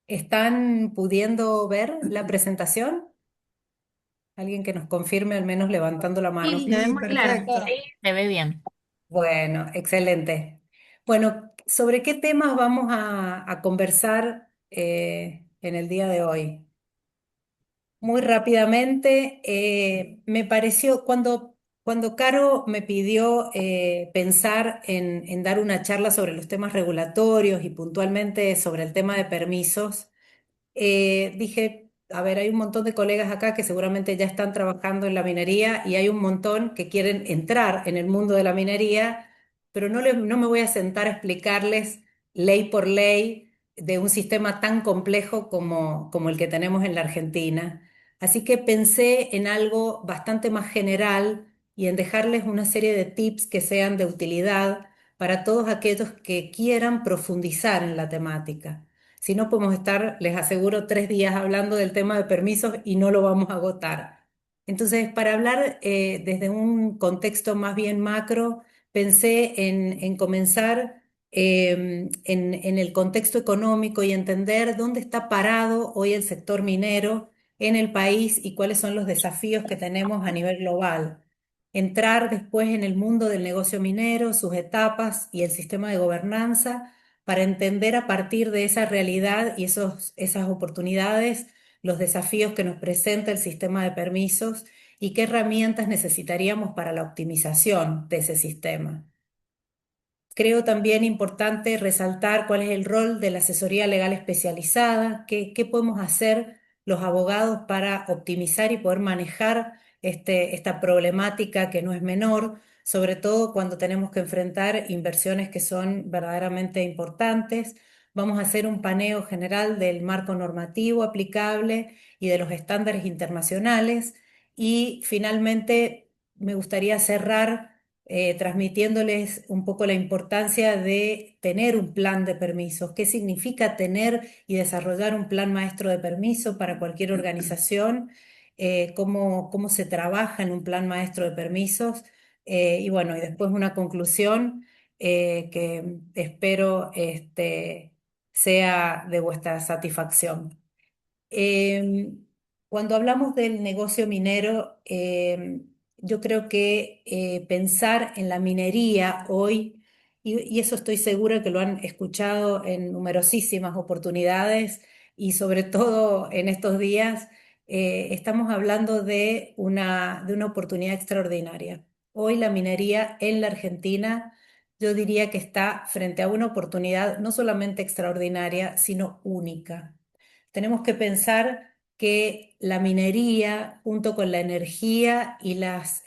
¿Están pudiendo ver la presentación? Alguien que nos confirme, al menos levantando la Sí, mano. se ve Sí, muy clara. perfecto. Sí, se ve bien. Bueno, excelente. Bueno, ¿sobre qué temas vamos a conversar en el día de hoy? Muy rápidamente, me pareció, cuando Caro me pidió pensar en dar una charla sobre los temas regulatorios y puntualmente sobre el tema de permisos, dije, a ver, hay un montón de colegas acá que seguramente ya están trabajando en la minería y hay un montón que quieren entrar en el mundo de la minería, pero no me voy a sentar a explicarles ley por ley de un sistema tan complejo como el que tenemos en la Argentina. Así que pensé en algo bastante más general y en dejarles una serie de tips que sean de utilidad para todos aquellos que quieran profundizar en la temática. Si no, podemos estar, les aseguro, 3 días hablando del tema de permisos y no lo vamos a agotar. Entonces, para hablar desde un contexto más bien macro, pensé en comenzar en el contexto económico y entender dónde está parado hoy el sector minero en el país y cuáles son los desafíos que tenemos a nivel global. Entrar después en el mundo del negocio minero, sus etapas y el sistema de gobernanza para entender a partir de esa realidad y esas oportunidades los desafíos que nos presenta el sistema de permisos y qué herramientas necesitaríamos para la optimización de ese sistema. Creo también importante resaltar cuál es el rol de la asesoría legal especializada, qué podemos hacer los abogados para optimizar y poder manejar esta problemática que no es menor, sobre todo cuando tenemos que enfrentar inversiones que son verdaderamente importantes. Vamos a hacer un paneo general del marco normativo aplicable y de los estándares internacionales. Y finalmente me gustaría cerrar transmitiéndoles un poco la importancia de tener un plan de permisos. ¿Qué significa tener y desarrollar un plan maestro de permiso para cualquier organización? Cómo se trabaja en un plan maestro de permisos. Y bueno, y después una conclusión que espero sea de vuestra satisfacción. Em, Cuando hablamos del negocio minero, yo creo que pensar en la minería hoy, y eso estoy segura que lo han escuchado en numerosísimas oportunidades y sobre todo en estos días, estamos hablando de una oportunidad extraordinaria. Hoy la minería en la Argentina, yo diría que está frente a una oportunidad no solamente extraordinaria, sino única. Tenemos que pensar que la minería, junto con la energía y las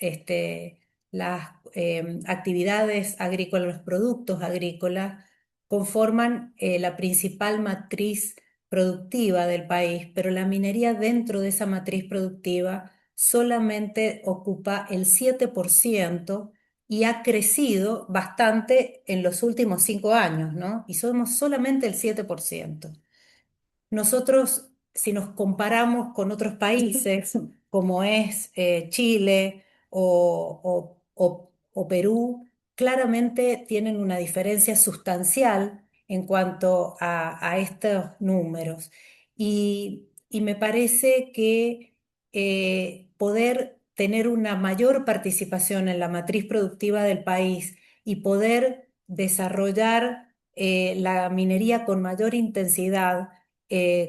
actividades agrícolas, los productos agrícolas, conforman la principal matriz productiva del país, pero la minería dentro de esa matriz productiva solamente ocupa el 7% y ha crecido bastante en los últimos 5 años, ¿no? Y somos solamente el 7%. Nosotros, si nos comparamos con otros países, como es Chile o Perú, claramente tienen una diferencia sustancial en cuanto a estos números. Y me parece que poder tener una mayor participación en la matriz productiva del país y poder desarrollar la minería con mayor intensidad,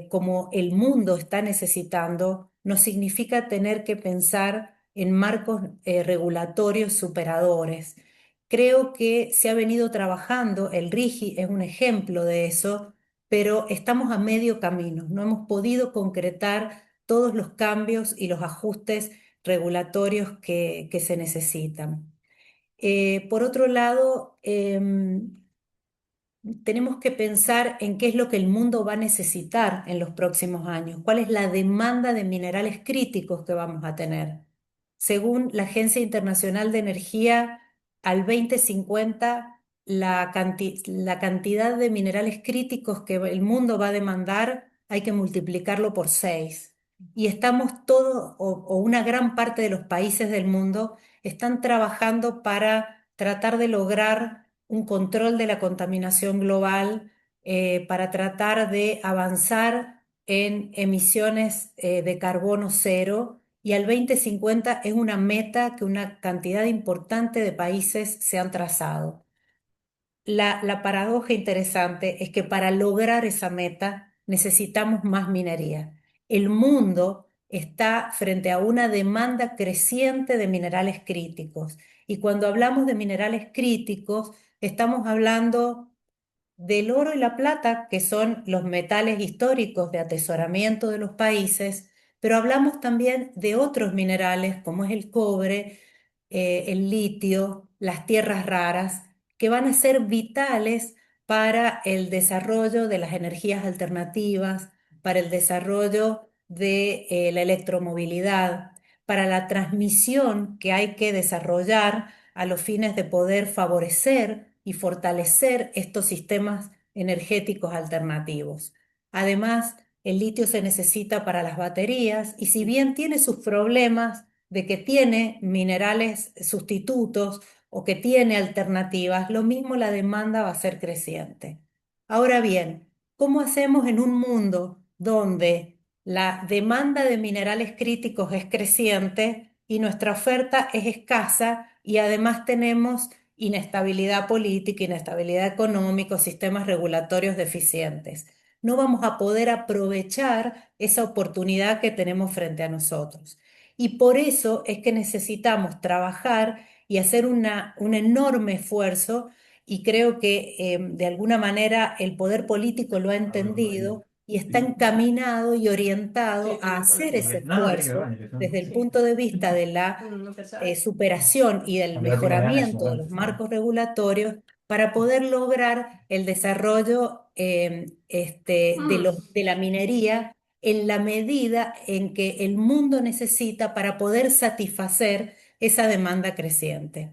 como el mundo está necesitando, no significa tener que pensar en marcos regulatorios superadores. Creo que se ha venido trabajando, el RIGI es un ejemplo de eso, pero estamos a medio camino, no hemos podido concretar todos los cambios y los ajustes regulatorios que se necesitan. Por otro lado, tenemos que pensar en qué es lo que el mundo va a necesitar en los próximos años, cuál es la demanda de minerales críticos que vamos a tener. Según la Agencia Internacional de Energía, al 2050 la cantidad de minerales críticos que el mundo va a demandar hay que multiplicarlo por 6. Y estamos todos, o una gran parte de los países del mundo, están trabajando para tratar de lograr un control de la contaminación global para tratar de avanzar en emisiones de carbono cero y al 2050 es una meta que una cantidad importante de países se han trazado. La paradoja interesante es que para lograr esa meta necesitamos más minería. El mundo está frente a una demanda creciente de minerales críticos. Y cuando hablamos de minerales críticos, estamos hablando del oro y la plata, que son los metales históricos de atesoramiento de los países, pero hablamos también de otros minerales como es el cobre, el litio, las tierras raras, que van a ser vitales para el desarrollo de las energías alternativas, para el desarrollo de la electromovilidad, para la transmisión que hay que desarrollar a los fines de poder favorecer y fortalecer estos sistemas energéticos alternativos. Además, el litio se necesita para las baterías y si bien tiene sus problemas de que tiene minerales sustitutos o que tiene alternativas, lo mismo la demanda va a ser creciente. Ahora bien, ¿cómo hacemos en un mundo donde la demanda de minerales críticos es creciente y nuestra oferta es escasa y además tenemos inestabilidad política, inestabilidad económica, sistemas regulatorios deficientes? No vamos a poder aprovechar esa oportunidad que tenemos frente a nosotros. Y por eso es que necesitamos trabajar y hacer un enorme esfuerzo, y creo que de alguna manera el poder político lo ha entendido y está encaminado y orientado a hacer ese esfuerzo desde el punto de vista de la superación y del mejoramiento de los marcos regulatorios para poder lograr el desarrollo de la minería en la medida en que el mundo necesita para poder satisfacer esa demanda creciente.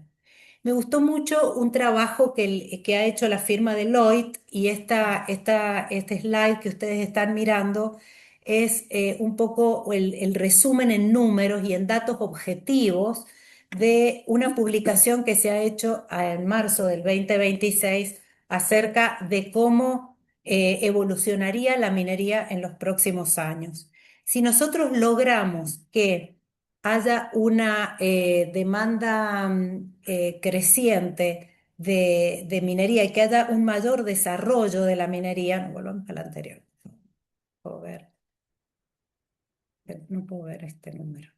Me gustó mucho un trabajo que ha hecho la firma Deloitte y este slide que ustedes están mirando es un poco el resumen en números y en datos objetivos de una publicación que se ha hecho en marzo del 2026 acerca de cómo evolucionaría la minería en los próximos años. Si nosotros logramos que haya una demanda creciente de minería y que haya un mayor desarrollo de la minería, no volvamos a la anterior, puedo ver, no puedo ver este número.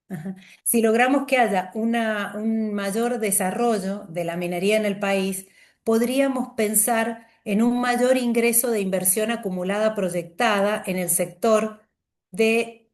Ajá. Si logramos que haya un mayor desarrollo de la minería en el país, podríamos pensar en un mayor ingreso de inversión acumulada proyectada en el sector de,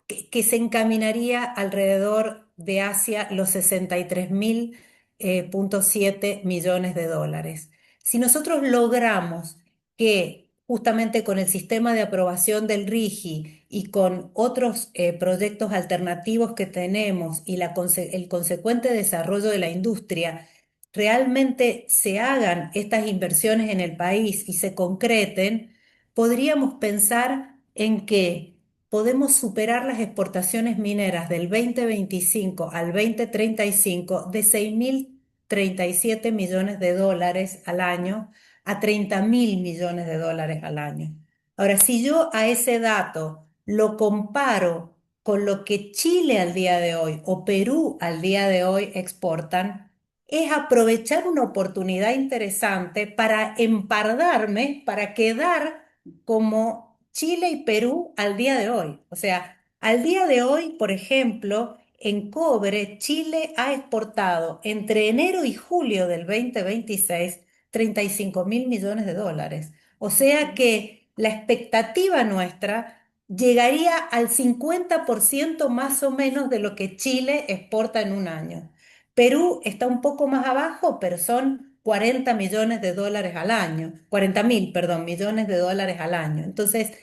que se encaminaría alrededor de hacia los 63.7 millones de dólares. Si nosotros logramos que justamente con el sistema de aprobación del RIGI y con otros proyectos alternativos que tenemos y el consecuente desarrollo de la industria, realmente se hagan estas inversiones en el país y se concreten, podríamos pensar en que podemos superar las exportaciones mineras del 2025 al 2035 de 6.037 millones de dólares al año a 30.000 millones de dólares al año. Ahora, si yo a ese dato lo comparo con lo que Chile al día de hoy o Perú al día de hoy exportan, es aprovechar una oportunidad interesante para empardarme, para quedar como Chile y Perú al día de hoy. O sea, al día de hoy, por ejemplo, en cobre, Chile ha exportado entre enero y julio del 2026 35.000 millones de dólares. O sea que la expectativa nuestra llegaría al 50% más o menos de lo que Chile exporta en un año. Perú está un poco más abajo, pero son 40 millones de dólares al año, 40.000, perdón, millones de dólares al año. Entonces,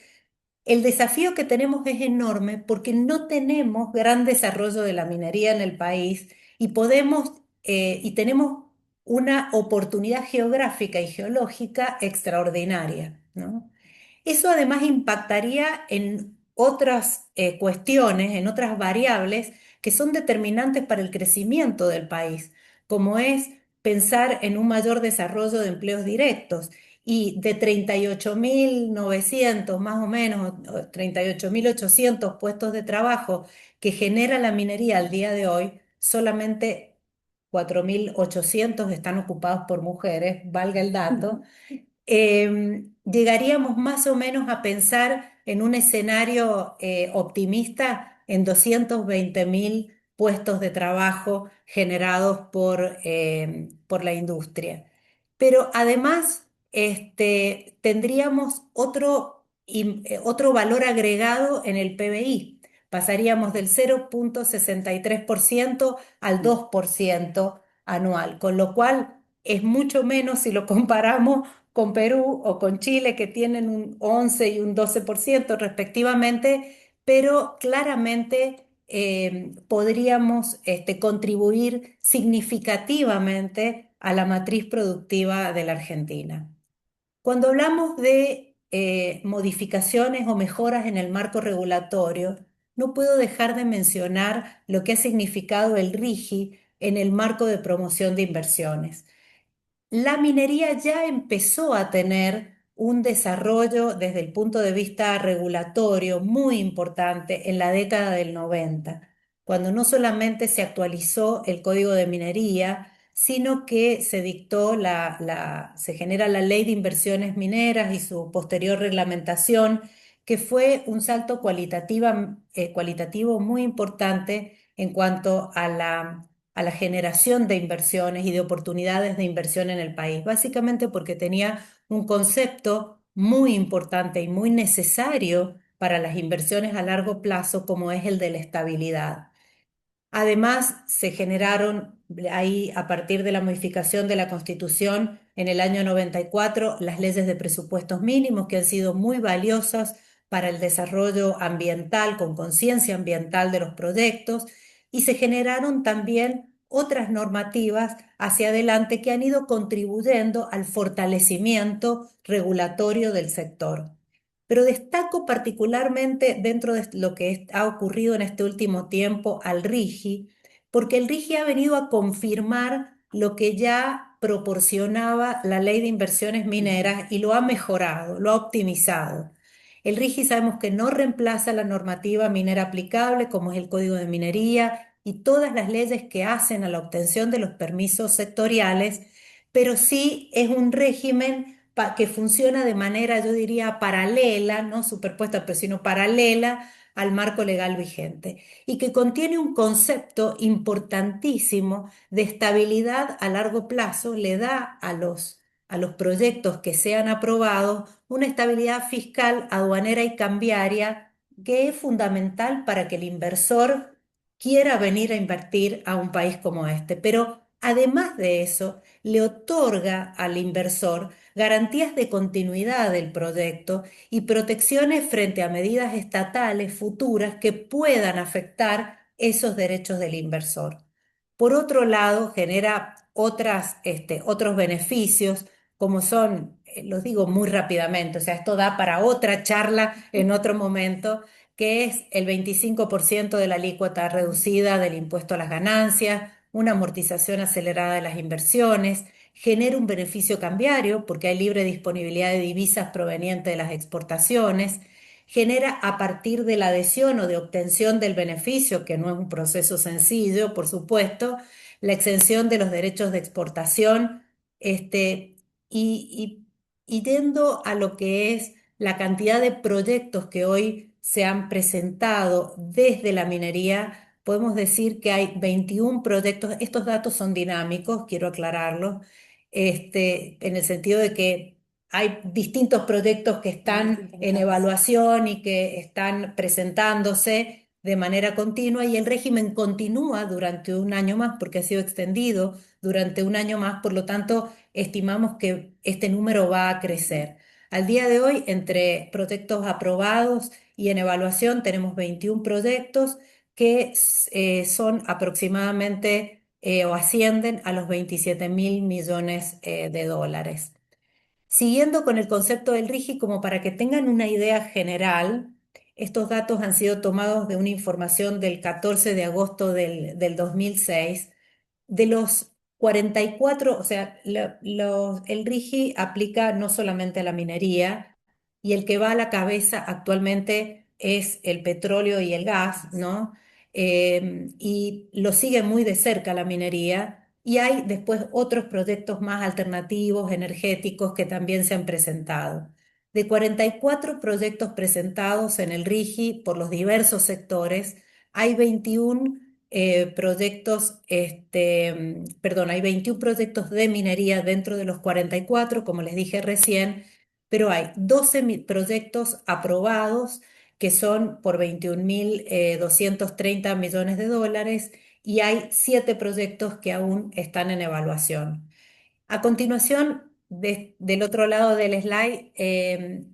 el desafío que tenemos es enorme porque no tenemos gran desarrollo de la minería en el país y y tenemos una oportunidad geográfica y geológica extraordinaria, ¿no? Eso además impactaría en otras cuestiones, en otras variables que son determinantes para el crecimiento del país, como es pensar en un mayor desarrollo de empleos directos. Y de 38.900 más o menos, o 38.800 puestos de trabajo que genera la minería al día de hoy, solamente 4.800 están ocupados por mujeres, valga el dato. Llegaríamos más o menos a pensar en un escenario optimista en 220.000 puestos de trabajo generados por la industria. Pero además tendríamos otro valor agregado en el PBI. Pasaríamos del 0,63% al 2% anual, con lo cual es mucho menos si lo comparamos con Perú o con Chile, que tienen un 11 y un 12% respectivamente, pero claramente podríamos contribuir significativamente a la matriz productiva de la Argentina. Cuando hablamos de modificaciones o mejoras en el marco regulatorio, no puedo dejar de mencionar lo que ha significado el RIGI en el marco de promoción de inversiones. La minería ya empezó a tener un desarrollo desde el punto de vista regulatorio muy importante en la década del 90, cuando no solamente se actualizó el Código de Minería, sino que se dictó se genera la Ley de Inversiones Mineras y su posterior reglamentación, que fue un salto cualitativo muy importante en cuanto a la generación de inversiones y de oportunidades de inversión en el país, básicamente porque tenía un concepto muy importante y muy necesario para las inversiones a largo plazo, como es el de la estabilidad. Además, se generaron ahí, a partir de la modificación de la Constitución en el año 94, las leyes de presupuestos mínimos que han sido muy valiosas para el desarrollo ambiental, con conciencia ambiental de los proyectos, y se generaron también otras normativas hacia adelante que han ido contribuyendo al fortalecimiento regulatorio del sector. Pero destaco particularmente dentro de lo que ha ocurrido en este último tiempo al RIGI, porque el RIGI ha venido a confirmar lo que ya proporcionaba la Ley de Inversiones Mineras y lo ha mejorado, lo ha optimizado. El RIGI sabemos que no reemplaza la normativa minera aplicable, como es el Código de Minería y todas las leyes que hacen a la obtención de los permisos sectoriales, pero sí es un régimen que funciona de manera, yo diría, paralela, no superpuesta, pero sino paralela al marco legal vigente, y que contiene un concepto importantísimo de estabilidad a largo plazo. Le da a los proyectos que sean aprobados una estabilidad fiscal, aduanera y cambiaria que es fundamental para que el inversor quiera venir a invertir a un país como este. Pero además de eso, le otorga al inversor garantías de continuidad del proyecto y protecciones frente a medidas estatales futuras que puedan afectar esos derechos del inversor. Por otro lado, genera otros beneficios, como son, los digo muy rápidamente, o sea, esto da para otra charla en otro momento, que es el 25% de la alícuota reducida del impuesto a las ganancias, una amortización acelerada de las inversiones, genera un beneficio cambiario porque hay libre disponibilidad de divisas provenientes de las exportaciones, genera a partir de la adhesión o de obtención del beneficio, que no es un proceso sencillo, por supuesto, la exención de los derechos de exportación, y, yendo a lo que es la cantidad de proyectos que hoy se han presentado desde la minería, podemos decir que hay 21 proyectos. Estos datos son dinámicos, quiero aclararlo, en el sentido de que hay distintos proyectos que están en evaluación y que están presentándose de manera continua, y el régimen continúa durante un año más porque ha sido extendido durante un año más. Por lo tanto, estimamos que este número va a crecer. Al día de hoy, entre proyectos aprobados y en evaluación, tenemos 21 proyectos que son aproximadamente o ascienden a los 27.000 millones de dólares. Siguiendo con el concepto del RIGI, como para que tengan una idea general, estos datos han sido tomados de una información del 14 de agosto del 2006. De los 44, o sea, el RIGI aplica no solamente a la minería, y el que va a la cabeza actualmente es el petróleo y el gas, ¿no? Y lo sigue muy de cerca la minería, y hay después otros proyectos más alternativos, energéticos, que también se han presentado. De 44 proyectos presentados en el RIGI por los diversos sectores, hay 21 proyectos, perdón, hay 21 proyectos de minería dentro de los 44, como les dije recién, pero hay 12 proyectos aprobados que son por 21.230 millones de dólares, y hay 7 proyectos que aún están en evaluación. A continuación, del otro lado del slide,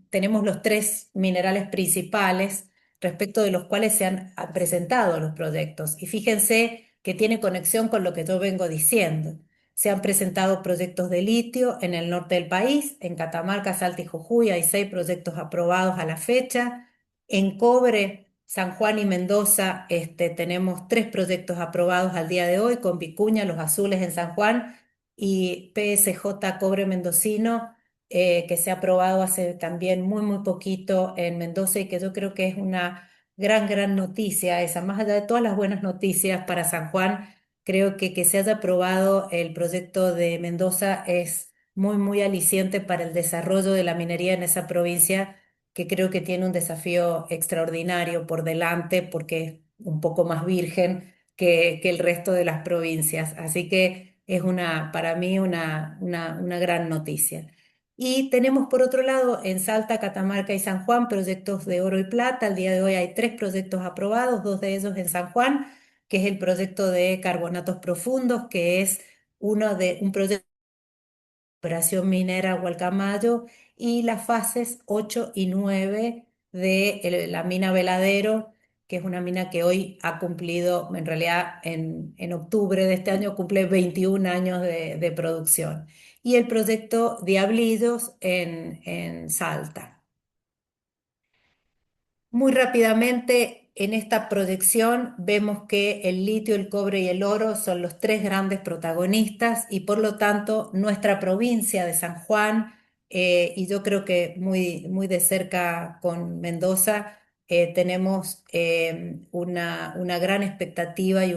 tenemos los tres minerales principales respecto de los cuales se han presentado los proyectos. Y fíjense que tiene conexión con lo que yo vengo diciendo. Se han presentado proyectos de litio en el norte del país, en Catamarca, Salta y Jujuy hay 6 proyectos aprobados a la fecha. En cobre, San Juan y Mendoza, tenemos 3 proyectos aprobados al día de hoy, con Vicuña, Los Azules en San Juan y PSJ Cobre Mendocino, que se ha aprobado hace también muy, muy poquito en Mendoza, y que yo creo que es una gran, gran noticia esa. Más allá de todas las buenas noticias para San Juan, creo que se haya aprobado el proyecto de Mendoza es muy, muy aliciente para el desarrollo de la minería en esa provincia, que creo que tiene un desafío extraordinario por delante porque es un poco más virgen que el resto de las provincias. Así que es para mí una gran noticia. Y tenemos por otro lado en Salta, Catamarca y San Juan proyectos de oro y plata. Al día de hoy hay 3 proyectos aprobados, 2 de ellos en San Juan, que es el proyecto de carbonatos profundos, que es un proyecto Operación Minera Gualcamayo, y las fases 8 y 9 de la mina Veladero, que es una mina que hoy ha cumplido, en realidad en octubre de este año, cumple 21 años de producción. Y el proyecto Diablillos en Salta. Muy rápidamente, en esta proyección vemos que el litio, el cobre y el oro son los 3 grandes protagonistas, y por lo tanto nuestra provincia de San Juan, y yo creo que muy, muy de cerca con Mendoza, tenemos una gran expectativa y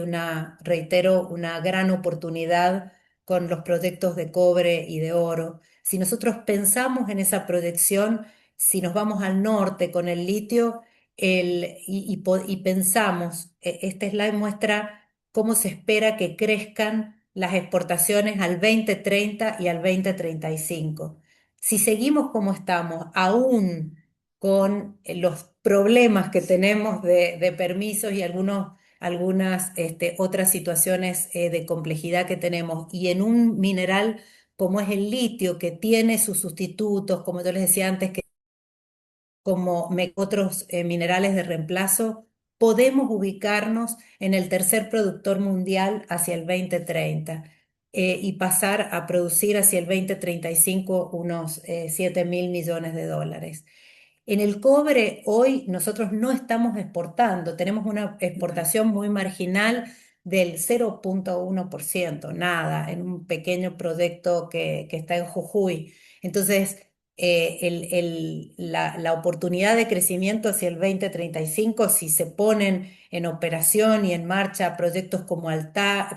reitero, una gran oportunidad con los proyectos de cobre y de oro. Si nosotros pensamos en esa proyección, si nos vamos al norte con el litio, y pensamos, este slide muestra cómo se espera que crezcan las exportaciones al 2030 y al 2035. Si seguimos como estamos, aún con los problemas que tenemos de permisos y algunas otras situaciones de complejidad que tenemos, y en un mineral como es el litio, que tiene sus sustitutos, como yo les decía antes, como otros minerales de reemplazo, podemos ubicarnos en el tercer productor mundial hacia el 2030, y pasar a producir hacia el 2035 unos 7.000 millones de dólares. En el cobre hoy nosotros no estamos exportando, tenemos una exportación muy marginal del 0,1%, nada, en un pequeño proyecto que está en Jujuy. Entonces, la oportunidad de crecimiento hacia el 2035, si se ponen en operación y en marcha proyectos como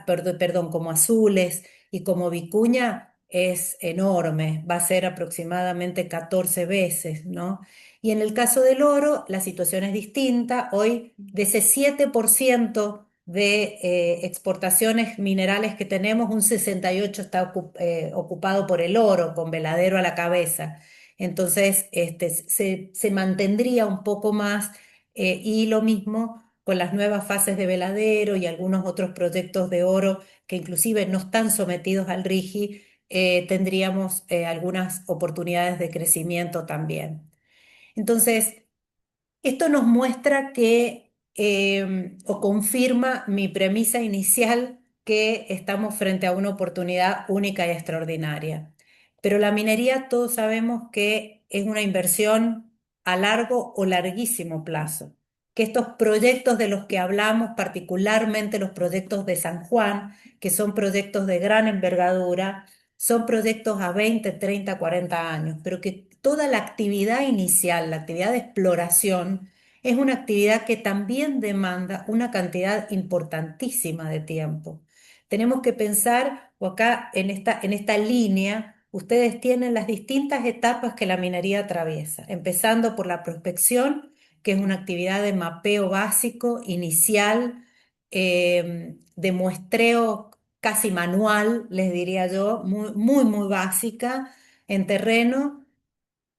perdón, como Azules y como Vicuña, es enorme, va a ser aproximadamente 14 veces, ¿no? Y en el caso del oro, la situación es distinta. Hoy, de ese 7% de exportaciones minerales que tenemos, un 68% está ocupado por el oro, con Veladero a la cabeza. Entonces, se mantendría un poco más, y lo mismo con las nuevas fases de Veladero y algunos otros proyectos de oro que inclusive no están sometidos al RIGI, tendríamos algunas oportunidades de crecimiento también. Entonces, esto nos muestra o confirma mi premisa inicial, que estamos frente a una oportunidad única y extraordinaria. Pero la minería, todos sabemos que es una inversión a largo o larguísimo plazo. que estos proyectos de los que hablamos, particularmente los proyectos de San Juan, que son proyectos de gran envergadura, son proyectos a 20, 30, 40 años, pero que toda la actividad inicial, la actividad de exploración, es una actividad que también demanda una cantidad importantísima de tiempo. Tenemos que pensar, o acá en esta línea, ustedes tienen las distintas etapas que la minería atraviesa, empezando por la prospección, que es una actividad de mapeo básico, inicial, de muestreo casi manual, les diría yo, muy, muy, muy básica en terreno,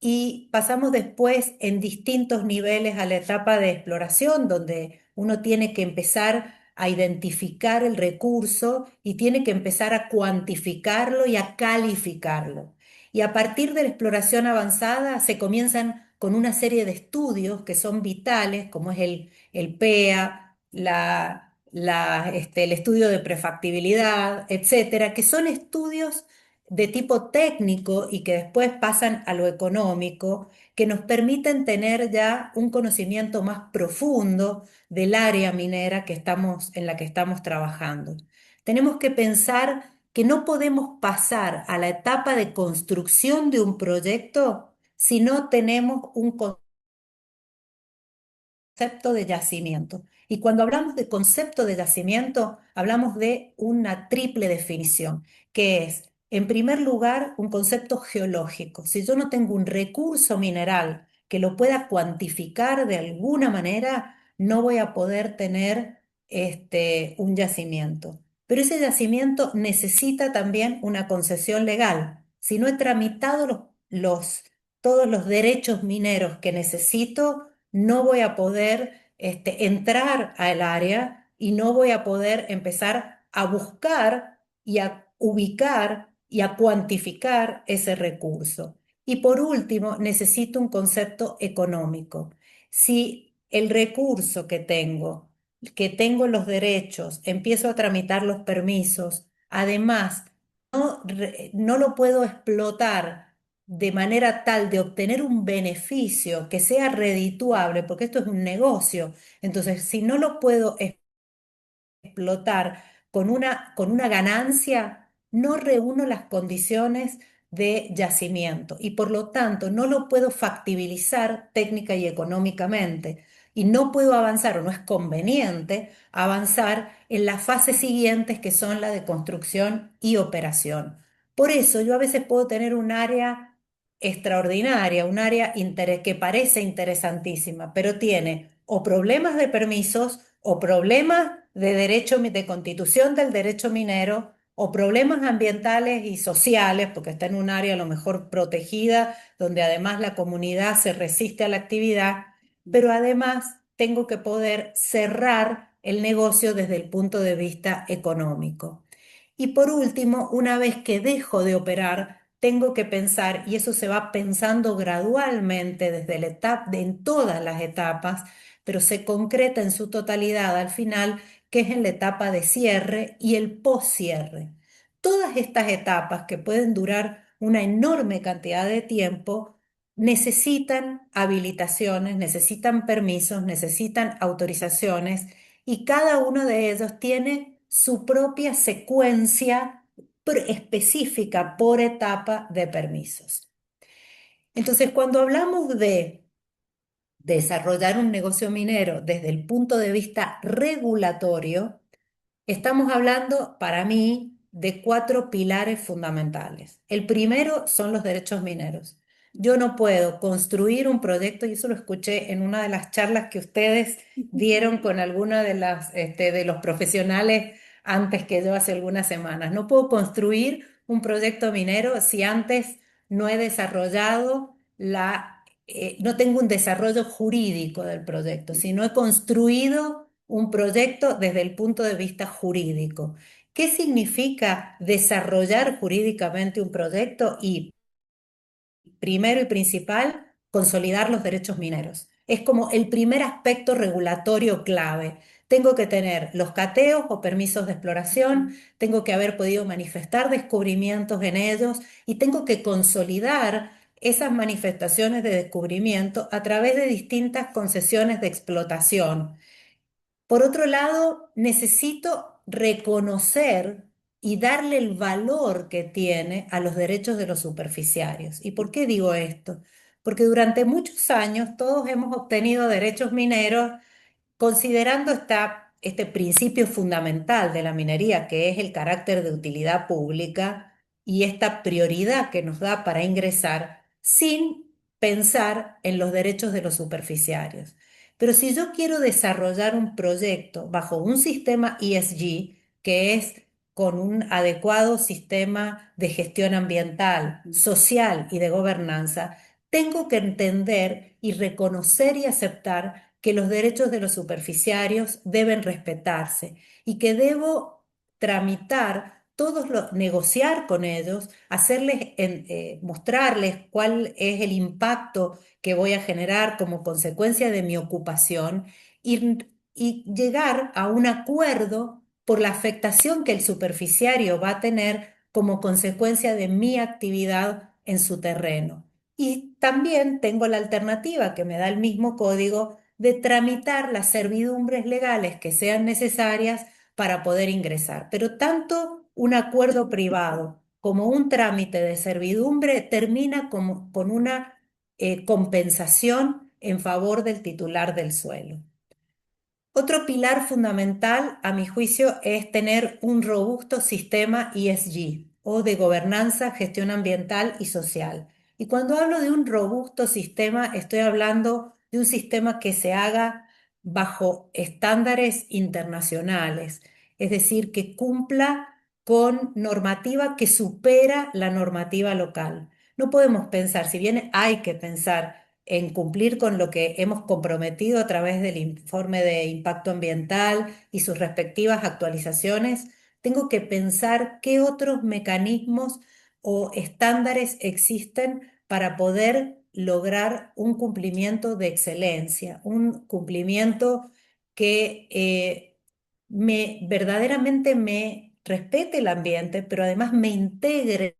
y pasamos después en distintos niveles a la etapa de exploración, donde uno tiene que empezar a identificar el recurso y tiene que empezar a cuantificarlo y a calificarlo. Y a partir de la exploración avanzada se comienzan con una serie de estudios que son vitales, como es el PEA, el estudio de prefactibilidad, etcétera, que son estudios de tipo técnico y que después pasan a lo económico, que nos permiten tener ya un conocimiento más profundo del área minera en la que estamos trabajando. Tenemos que pensar que no podemos pasar a la etapa de construcción de un proyecto si no tenemos un concepto de yacimiento. Y cuando hablamos de concepto de yacimiento, hablamos de una triple definición, que es, en primer lugar, un concepto geológico. Si yo no tengo un recurso mineral que lo pueda cuantificar de alguna manera, no voy a poder tener un yacimiento. Pero ese yacimiento necesita también una concesión legal. Si no he tramitado todos los derechos mineros que necesito, no voy a poder entrar al área y no voy a poder empezar a buscar y a ubicar y a cuantificar ese recurso. Y por último, necesito un concepto económico. Si el recurso que tengo los derechos, empiezo a tramitar los permisos, además no lo puedo explotar de manera tal de obtener un beneficio que sea redituable, porque esto es un negocio. Entonces, si no lo puedo explotar con una ganancia, no reúno las condiciones de yacimiento y por lo tanto no lo puedo factibilizar técnica y económicamente y no puedo avanzar o no es conveniente avanzar en las fases siguientes que son la de construcción y operación. Por eso yo a veces puedo tener un área extraordinaria, un área que parece interesantísima, pero tiene o problemas de permisos o problemas de derecho, de constitución del derecho minero, o problemas ambientales y sociales, porque está en un área a lo mejor protegida, donde además la comunidad se resiste a la actividad, pero además tengo que poder cerrar el negocio desde el punto de vista económico. Y por último, una vez que dejo de operar, tengo que pensar, y eso se va pensando gradualmente desde la etapa, en todas las etapas, pero se concreta en su totalidad al final, que es en la etapa de cierre y el post-cierre. Todas estas etapas, que pueden durar una enorme cantidad de tiempo, necesitan habilitaciones, necesitan permisos, necesitan autorizaciones y cada uno de ellos tiene su propia secuencia específica por etapa de permisos. Entonces, cuando hablamos de desarrollar un negocio minero desde el punto de vista regulatorio, estamos hablando, para mí, de cuatro pilares fundamentales. El primero son los derechos mineros. Yo no puedo construir un proyecto, y eso lo escuché en una de las charlas que ustedes dieron con alguna de los profesionales antes que yo hace algunas semanas. No puedo construir un proyecto minero si antes no he desarrollado no tengo un desarrollo jurídico del proyecto, si no he construido un proyecto desde el punto de vista jurídico. ¿Qué significa desarrollar jurídicamente un proyecto? Y primero y principal, consolidar los derechos mineros. Es como el primer aspecto regulatorio clave. Tengo que tener los cateos o permisos de exploración, tengo que haber podido manifestar descubrimientos en ellos y tengo que consolidar esas manifestaciones de descubrimiento a través de distintas concesiones de explotación. Por otro lado, necesito reconocer y darle el valor que tiene a los derechos de los superficiarios. ¿Y por qué digo esto? Porque durante muchos años todos hemos obtenido derechos mineros considerando este principio fundamental de la minería, que es el carácter de utilidad pública y esta prioridad que nos da para ingresar sin pensar en los derechos de los superficiarios. Pero si yo quiero desarrollar un proyecto bajo un sistema ESG, que es con un adecuado sistema de gestión ambiental, social y de gobernanza, tengo que entender y reconocer y aceptar que los derechos de los superficiarios deben respetarse y que debo tramitar todos los, negociar con ellos, mostrarles cuál es el impacto que voy a generar como consecuencia de mi ocupación y, y llegar a un acuerdo por la afectación que el superficiario va a tener como consecuencia de mi actividad en su terreno. Y también tengo la alternativa que me da el mismo código de tramitar las servidumbres legales que sean necesarias para poder ingresar. Pero tanto un acuerdo privado como un trámite de servidumbre termina con una compensación en favor del titular del suelo. Otro pilar fundamental, a mi juicio, es tener un robusto sistema ESG o de gobernanza, gestión ambiental y social. Y cuando hablo de un robusto sistema, estoy hablando de un sistema que se haga bajo estándares internacionales, es decir, que cumpla con normativa que supera la normativa local. No podemos pensar, si bien hay que pensar en cumplir con lo que hemos comprometido a través del informe de impacto ambiental y sus respectivas actualizaciones, tengo que pensar qué otros mecanismos o estándares existen para poder lograr un cumplimiento de excelencia, un cumplimiento que verdaderamente me respete el ambiente, pero además me integre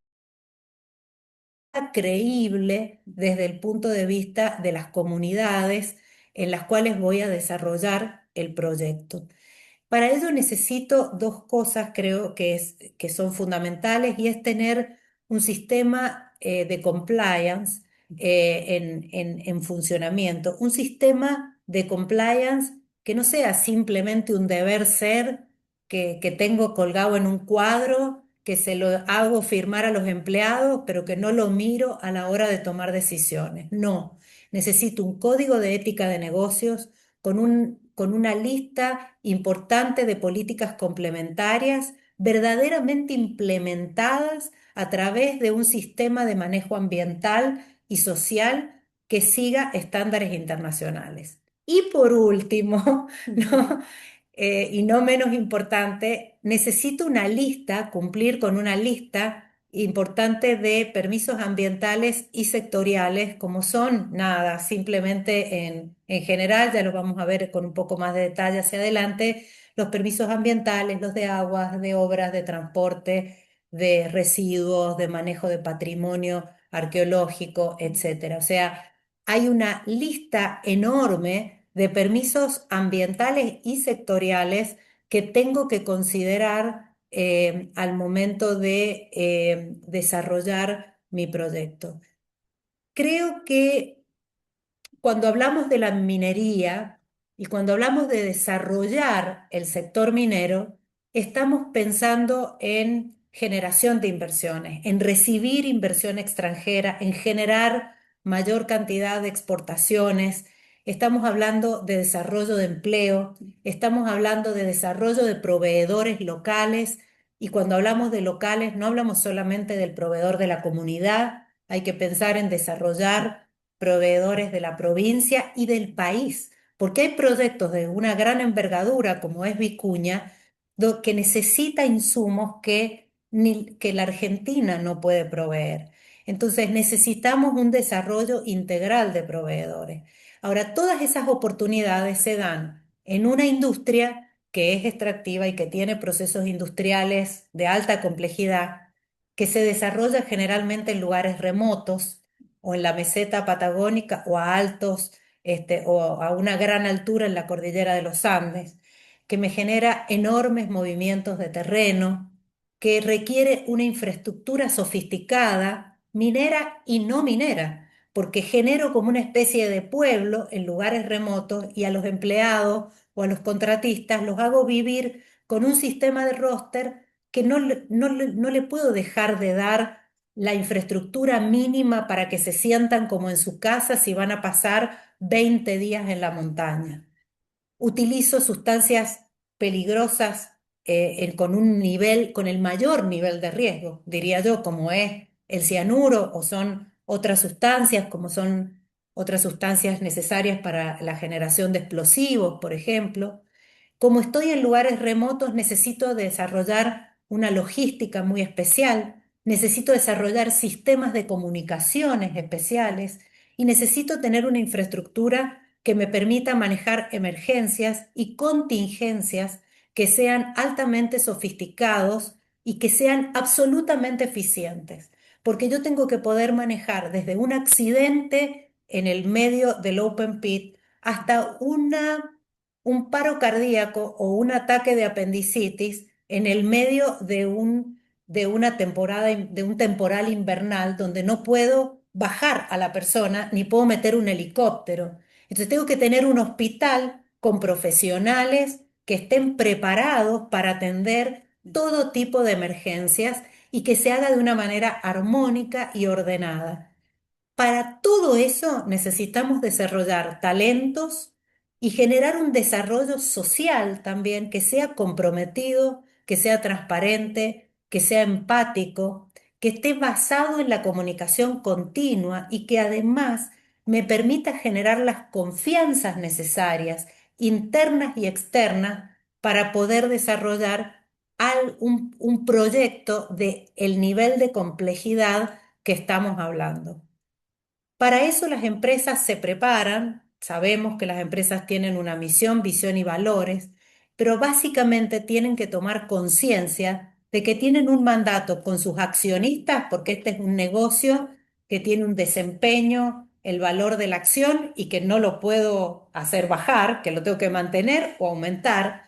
creíble desde el punto de vista de las comunidades en las cuales voy a desarrollar el proyecto. Para ello necesito dos cosas, creo que son fundamentales, y es tener un sistema de compliance en funcionamiento, un sistema de compliance que no sea simplemente un deber ser que tengo colgado en un cuadro, que se lo hago firmar a los empleados, pero que no lo miro a la hora de tomar decisiones. No, necesito un código de ética de negocios con una lista importante de políticas complementarias verdaderamente implementadas a través de un sistema de manejo ambiental y social que siga estándares internacionales. Y por último, ¿no? Y no menos importante, necesito una lista, cumplir con una lista importante de permisos ambientales y sectoriales, como son, nada, simplemente en general, ya lo vamos a ver con un poco más de detalle hacia adelante, los permisos ambientales, los de aguas, de obras, de transporte, de residuos, de manejo de patrimonio arqueológico, etcétera. O sea, hay una lista enorme de permisos ambientales y sectoriales que tengo que considerar al momento de desarrollar mi proyecto. Creo que cuando hablamos de la minería y cuando hablamos de desarrollar el sector minero, estamos pensando en generación de inversiones, en recibir inversión extranjera, en generar mayor cantidad de exportaciones. Estamos hablando de desarrollo de empleo, estamos hablando de desarrollo de proveedores locales, y cuando hablamos de locales no hablamos solamente del proveedor de la comunidad, hay que pensar en desarrollar proveedores de la provincia y del país, porque hay proyectos de una gran envergadura como es Vicuña, que necesita insumos que la Argentina no puede proveer. Entonces necesitamos un desarrollo integral de proveedores. Ahora, todas esas oportunidades se dan en una industria que es extractiva y que tiene procesos industriales de alta complejidad, que se desarrolla generalmente en lugares remotos, o en la meseta patagónica o a altos, o a una gran altura en la cordillera de los Andes, que me genera enormes movimientos de terreno, que requiere una infraestructura sofisticada, minera y no minera, porque genero como una especie de pueblo en lugares remotos y a los empleados o a los contratistas los hago vivir con un sistema de roster que no le puedo dejar de dar la infraestructura mínima para que se sientan como en su casa si van a pasar 20 días en la montaña. Utilizo sustancias peligrosas con un nivel, con el mayor nivel de riesgo, diría yo, como es el cianuro o son otras sustancias, como son otras sustancias necesarias para la generación de explosivos, por ejemplo. Como estoy en lugares remotos, necesito desarrollar una logística muy especial, necesito desarrollar sistemas de comunicaciones especiales y necesito tener una infraestructura que me permita manejar emergencias y contingencias que sean altamente sofisticados y que sean absolutamente eficientes. Porque yo tengo que poder manejar desde un accidente en el medio del open pit hasta un paro cardíaco o un ataque de apendicitis en el medio de una temporada, de un temporal invernal donde no puedo bajar a la persona ni puedo meter un helicóptero. Entonces tengo que tener un hospital con profesionales que estén preparados para atender todo tipo de emergencias y que se haga de una manera armónica y ordenada. Para todo eso necesitamos desarrollar talentos y generar un desarrollo social también que sea comprometido, que sea transparente, que sea empático, que esté basado en la comunicación continua y que además me permita generar las confianzas necesarias, internas y externas, para poder desarrollar un proyecto de el nivel de complejidad que estamos hablando. Para eso las empresas se preparan, sabemos que las empresas tienen una misión, visión y valores, pero básicamente tienen que tomar conciencia de que tienen un mandato con sus accionistas, porque este es un negocio que tiene un desempeño, el valor de la acción y que no lo puedo hacer bajar, que lo tengo que mantener o aumentar.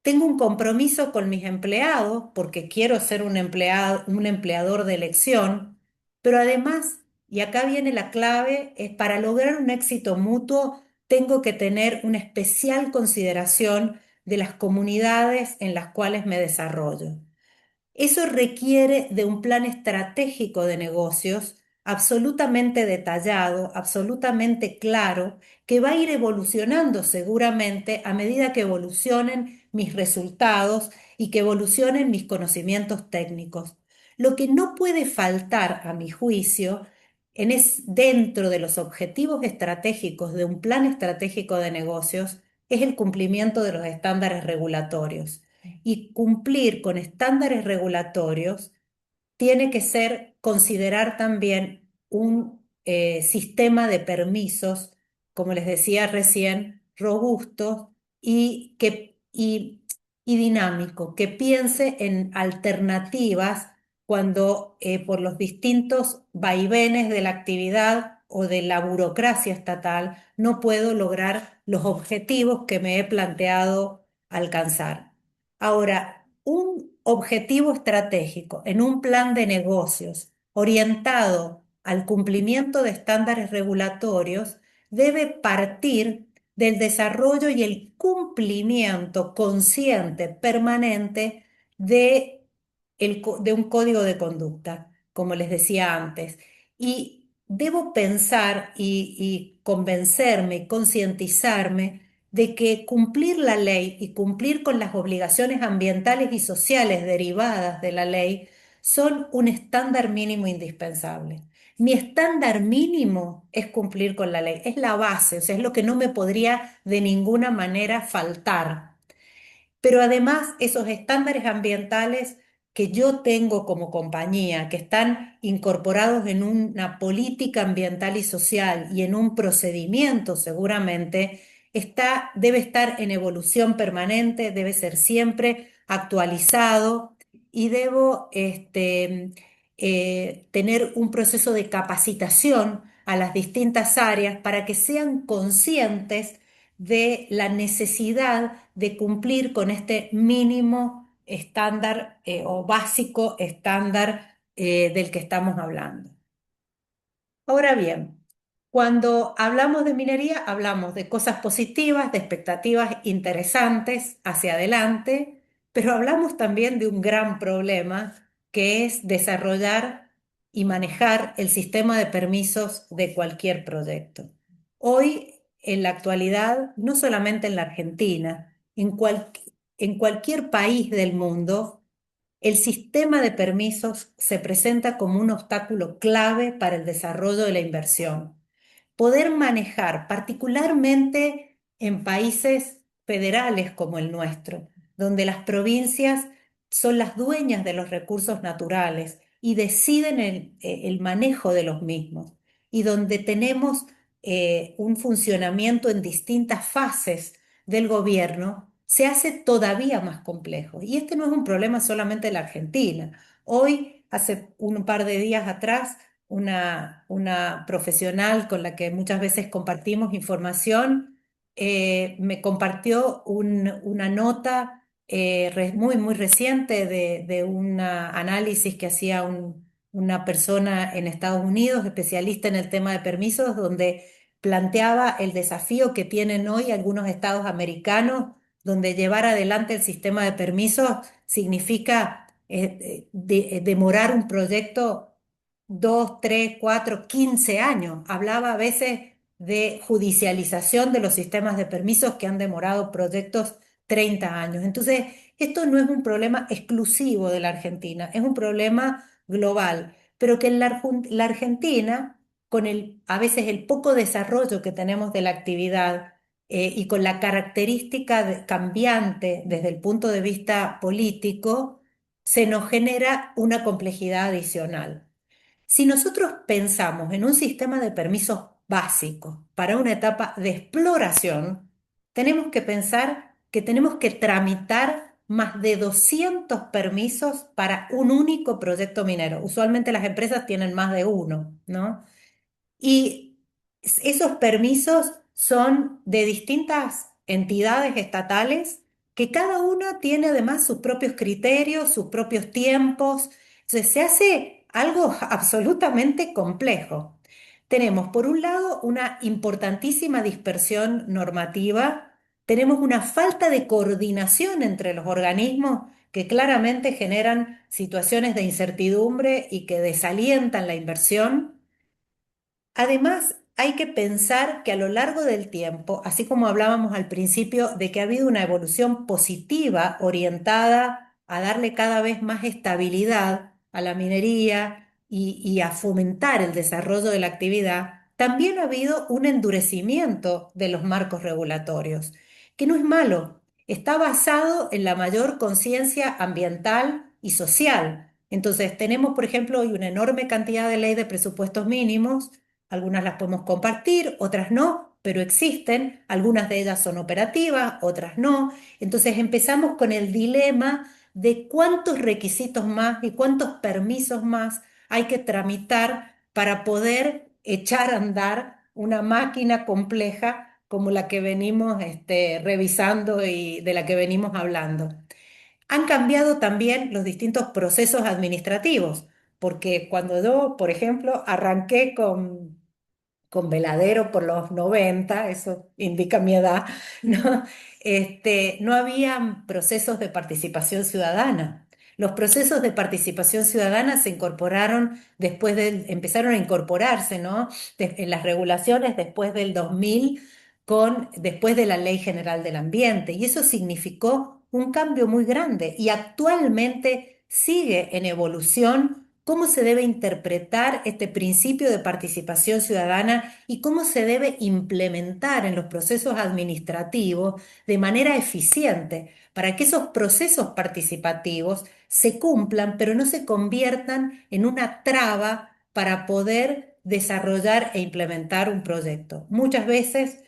Tengo un compromiso con mis empleados porque quiero ser un empleador de elección, pero además, y acá viene la clave, es para lograr un éxito mutuo, tengo que tener una especial consideración de las comunidades en las cuales me desarrollo. Eso requiere de un plan estratégico de negocios absolutamente detallado, absolutamente claro, que va a ir evolucionando seguramente a medida que evolucionen mis resultados y que evolucionen mis conocimientos técnicos. Lo que no puede faltar, a mi juicio, dentro de los objetivos estratégicos de un plan estratégico de negocios, es el cumplimiento de los estándares regulatorios. Y cumplir con estándares regulatorios tiene que ser considerar también un sistema de permisos, como les decía recién, robusto y dinámico, que piense en alternativas cuando por los distintos vaivenes de la actividad o de la burocracia estatal no puedo lograr los objetivos que me he planteado alcanzar. Ahora, un objetivo estratégico en un plan de negocios orientado al cumplimiento de estándares regulatorios debe partir del desarrollo y el cumplimiento consciente, permanente de un código de conducta, como les decía antes. Y debo pensar y convencerme y concientizarme de que cumplir la ley y cumplir con las obligaciones ambientales y sociales derivadas de la ley son un estándar mínimo indispensable. Mi estándar mínimo es cumplir con la ley, es la base, o sea, es lo que no me podría de ninguna manera faltar. Pero además esos estándares ambientales que yo tengo como compañía, que están incorporados en una política ambiental y social y en un procedimiento seguramente, debe estar en evolución permanente, debe ser siempre actualizado y debo tener un proceso de capacitación a las distintas áreas para que sean conscientes de la necesidad de cumplir con este mínimo estándar o básico estándar del que estamos hablando. Ahora bien, cuando hablamos de minería, hablamos de cosas positivas, de expectativas interesantes hacia adelante, pero hablamos también de un gran problema que es desarrollar y manejar el sistema de permisos de cualquier proyecto. Hoy, en la actualidad, no solamente en la Argentina, en cualquier país del mundo, el sistema de permisos se presenta como un obstáculo clave para el desarrollo de la inversión. Poder manejar, particularmente en países federales como el nuestro, donde las provincias son las dueñas de los recursos naturales y deciden el manejo de los mismos, y donde tenemos un funcionamiento en distintas fases del gobierno, se hace todavía más complejo. Y este no es un problema solamente de la Argentina. Hoy, hace un par de días atrás, una profesional con la que muchas veces compartimos información, me compartió una nota muy reciente de un análisis que hacía una persona en Estados Unidos, especialista en el tema de permisos, donde planteaba el desafío que tienen hoy algunos estados americanos, donde llevar adelante el sistema de permisos significa demorar un proyecto 2, 3, 4, 15 años. Hablaba a veces de judicialización de los sistemas de permisos que han demorado proyectos 30 años. Entonces, esto no es un problema exclusivo de la Argentina, es un problema global, pero que en la Argentina, con a veces el poco desarrollo que tenemos de la actividad y con la característica cambiante desde el punto de vista político, se nos genera una complejidad adicional. Si nosotros pensamos en un sistema de permisos básico para una etapa de exploración, tenemos que pensar que tenemos que tramitar más de 200 permisos para un único proyecto minero. Usualmente las empresas tienen más de uno, ¿no? Y esos permisos son de distintas entidades estatales que cada una tiene además sus propios criterios, sus propios tiempos. Entonces se hace algo absolutamente complejo. Tenemos, por un lado, una importantísima dispersión normativa, tenemos una falta de coordinación entre los organismos que claramente generan situaciones de incertidumbre y que desalientan la inversión. Además, hay que pensar que a lo largo del tiempo, así como hablábamos al principio de que ha habido una evolución positiva orientada a darle cada vez más estabilidad a la minería y a fomentar el desarrollo de la actividad, también ha habido un endurecimiento de los marcos regulatorios, que no es malo, está basado en la mayor conciencia ambiental y social. Entonces, tenemos, por ejemplo, hoy una enorme cantidad de ley de presupuestos mínimos. Algunas las podemos compartir, otras no, pero existen. Algunas de ellas son operativas, otras no. Entonces empezamos con el dilema de cuántos requisitos más y cuántos permisos más hay que tramitar para poder echar a andar una máquina compleja como la que venimos revisando y de la que venimos hablando. Han cambiado también los distintos procesos administrativos, porque cuando yo, por ejemplo, arranqué con Veladero por los 90, eso indica mi edad, ¿no? No había procesos de participación ciudadana. Los procesos de participación ciudadana se incorporaron empezaron a incorporarse, ¿no? En las regulaciones después del 2000, después de la Ley General del Ambiente, y eso significó un cambio muy grande y actualmente sigue en evolución cómo se debe interpretar este principio de participación ciudadana y cómo se debe implementar en los procesos administrativos de manera eficiente para que esos procesos participativos se cumplan, pero no se conviertan en una traba para poder desarrollar e implementar un proyecto. Muchas veces,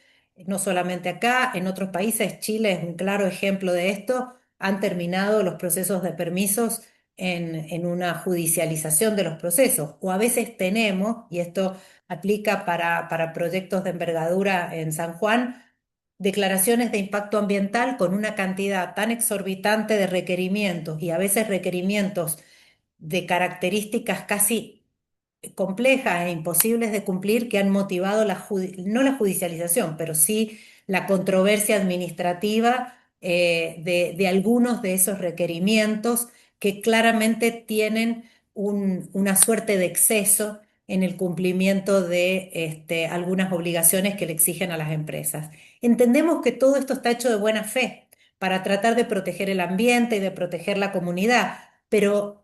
no solamente acá, en otros países, Chile es un claro ejemplo de esto, han terminado los procesos de permisos en una judicialización de los procesos. O a veces tenemos, y esto aplica para proyectos de envergadura en San Juan, declaraciones de impacto ambiental con una cantidad tan exorbitante de requerimientos y a veces requerimientos de características casi complejas e imposibles de cumplir que han motivado no la judicialización, pero sí la controversia administrativa de algunos de esos requerimientos que claramente tienen una suerte de exceso en el cumplimiento de algunas obligaciones que le exigen a las empresas. Entendemos que todo esto está hecho de buena fe para tratar de proteger el ambiente y de proteger la comunidad, pero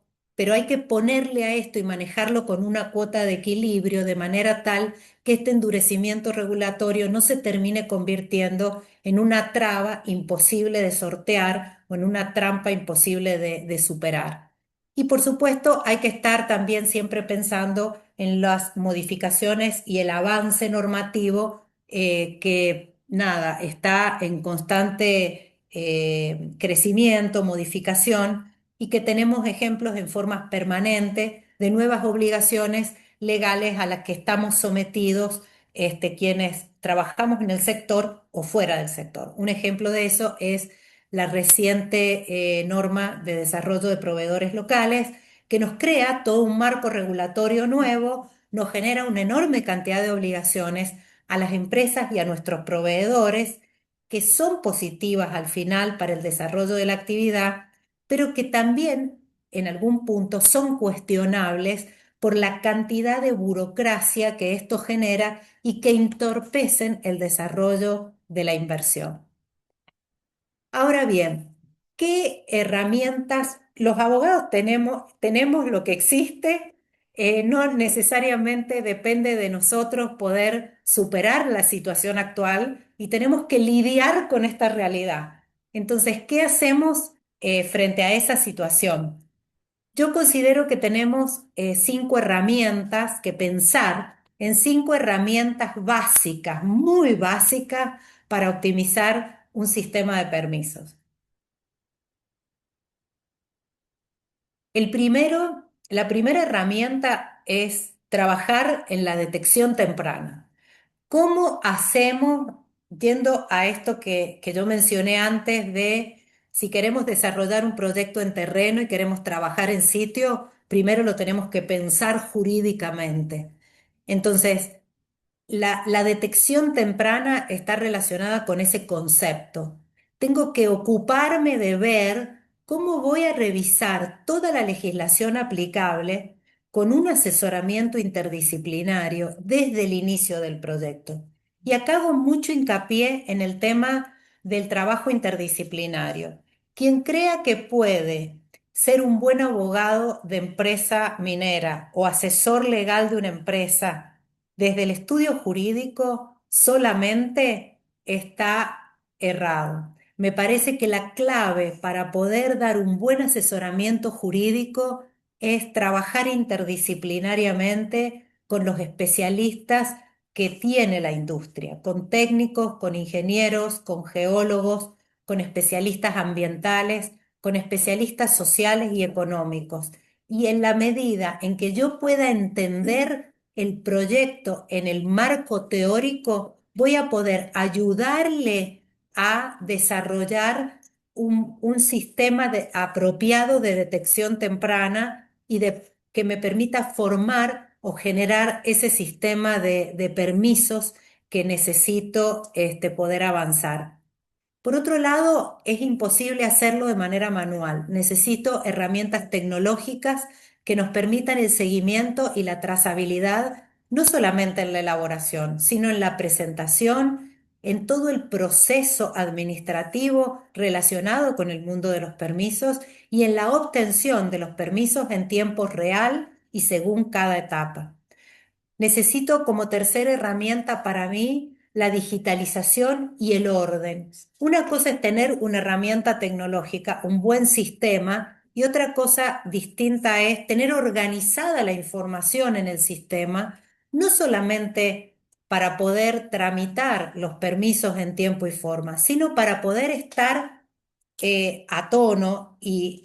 hay que ponerle a esto y manejarlo con una cuota de equilibrio de manera tal que este endurecimiento regulatorio no se termine convirtiendo en una traba imposible de sortear o en una trampa imposible de superar. Y por supuesto hay que estar también siempre pensando en las modificaciones y el avance normativo que nada, está en constante crecimiento, modificación y que tenemos ejemplos en forma permanente de nuevas obligaciones legales a las que estamos sometidos quienes trabajamos en el sector o fuera del sector. Un ejemplo de eso es la reciente norma de desarrollo de proveedores locales que nos crea todo un marco regulatorio nuevo, nos genera una enorme cantidad de obligaciones a las empresas y a nuestros proveedores que son positivas al final para el desarrollo de la actividad, pero que también en algún punto son cuestionables por la cantidad de burocracia que esto genera y que entorpecen el desarrollo de la inversión. Ahora bien, ¿qué herramientas los abogados tenemos lo que existe? No necesariamente depende de nosotros poder superar la situación actual y tenemos que lidiar con esta realidad. Entonces, ¿qué hacemos frente a esa situación? Yo considero que tenemos 5 herramientas que pensar en 5 herramientas básicas, muy básicas, para optimizar un sistema de permisos. La primera herramienta es trabajar en la detección temprana. ¿Cómo hacemos, yendo a esto que yo mencioné antes de si queremos desarrollar un proyecto en terreno y queremos trabajar en sitio, primero lo tenemos que pensar jurídicamente? Entonces, la detección temprana está relacionada con ese concepto. Tengo que ocuparme de ver cómo voy a revisar toda la legislación aplicable con un asesoramiento interdisciplinario desde el inicio del proyecto. Y acá hago mucho hincapié en el tema del trabajo interdisciplinario. Quien crea que puede ser un buen abogado de empresa minera o asesor legal de una empresa desde el estudio jurídico solamente está errado. Me parece que la clave para poder dar un buen asesoramiento jurídico es trabajar interdisciplinariamente con los especialistas que tiene la industria, con técnicos, con ingenieros, con geólogos, con especialistas ambientales, con especialistas sociales y económicos. Y en la medida en que yo pueda entender el proyecto en el marco teórico, voy a poder ayudarle a desarrollar un sistema apropiado de detección temprana y que me permita formar o generar ese sistema de permisos que necesito poder avanzar. Por otro lado, es imposible hacerlo de manera manual. Necesito herramientas tecnológicas que nos permitan el seguimiento y la trazabilidad, no solamente en la elaboración, sino en la presentación, en todo el proceso administrativo relacionado con el mundo de los permisos y en la obtención de los permisos en tiempo real y según cada etapa. Necesito como tercera herramienta para mí la digitalización y el orden. Una cosa es tener una herramienta tecnológica, un buen sistema, y otra cosa distinta es tener organizada la información en el sistema, no solamente para poder tramitar los permisos en tiempo y forma, sino para poder estar a tono y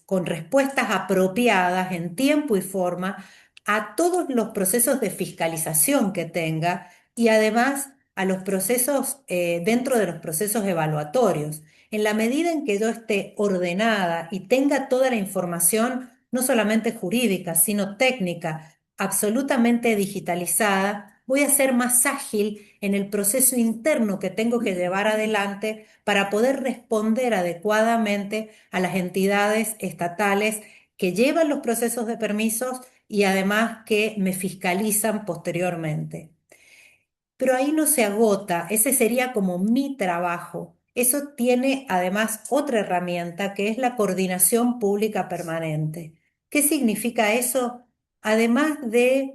con respuestas apropiadas en tiempo y forma a todos los procesos de fiscalización que tenga y además a los procesos, dentro de los procesos evaluatorios. En la medida en que yo esté ordenada y tenga toda la información, no solamente jurídica, sino técnica, absolutamente digitalizada, voy a ser más ágil en el proceso interno que tengo que llevar adelante para poder responder adecuadamente a las entidades estatales que llevan los procesos de permisos y además que me fiscalizan posteriormente. Pero ahí no se agota, ese sería como mi trabajo. Eso tiene además otra herramienta que es la coordinación pública permanente. ¿Qué significa eso? Además de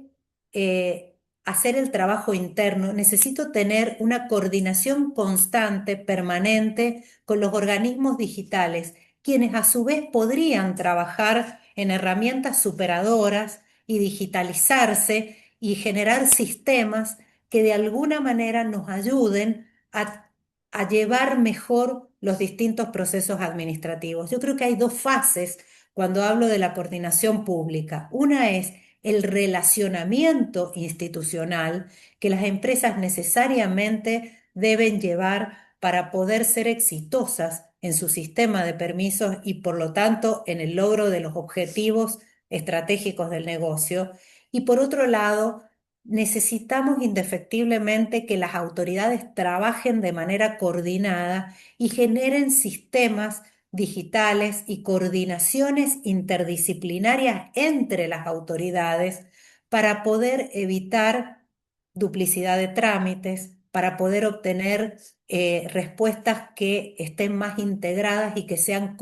hacer el trabajo interno, necesito tener una coordinación constante, permanente, con los organismos digitales, quienes a su vez podrían trabajar en herramientas superadoras y digitalizarse y generar sistemas que de alguna manera nos ayuden a llevar mejor los distintos procesos administrativos. Yo creo que hay dos fases cuando hablo de la coordinación pública. Una es el relacionamiento institucional que las empresas necesariamente deben llevar para poder ser exitosas en su sistema de permisos y por lo tanto en el logro de los objetivos estratégicos del negocio. Y por otro lado, necesitamos indefectiblemente que las autoridades trabajen de manera coordinada y generen sistemas digitales y coordinaciones interdisciplinarias entre las autoridades para poder evitar duplicidad de trámites, para poder obtener respuestas que estén más integradas y que sean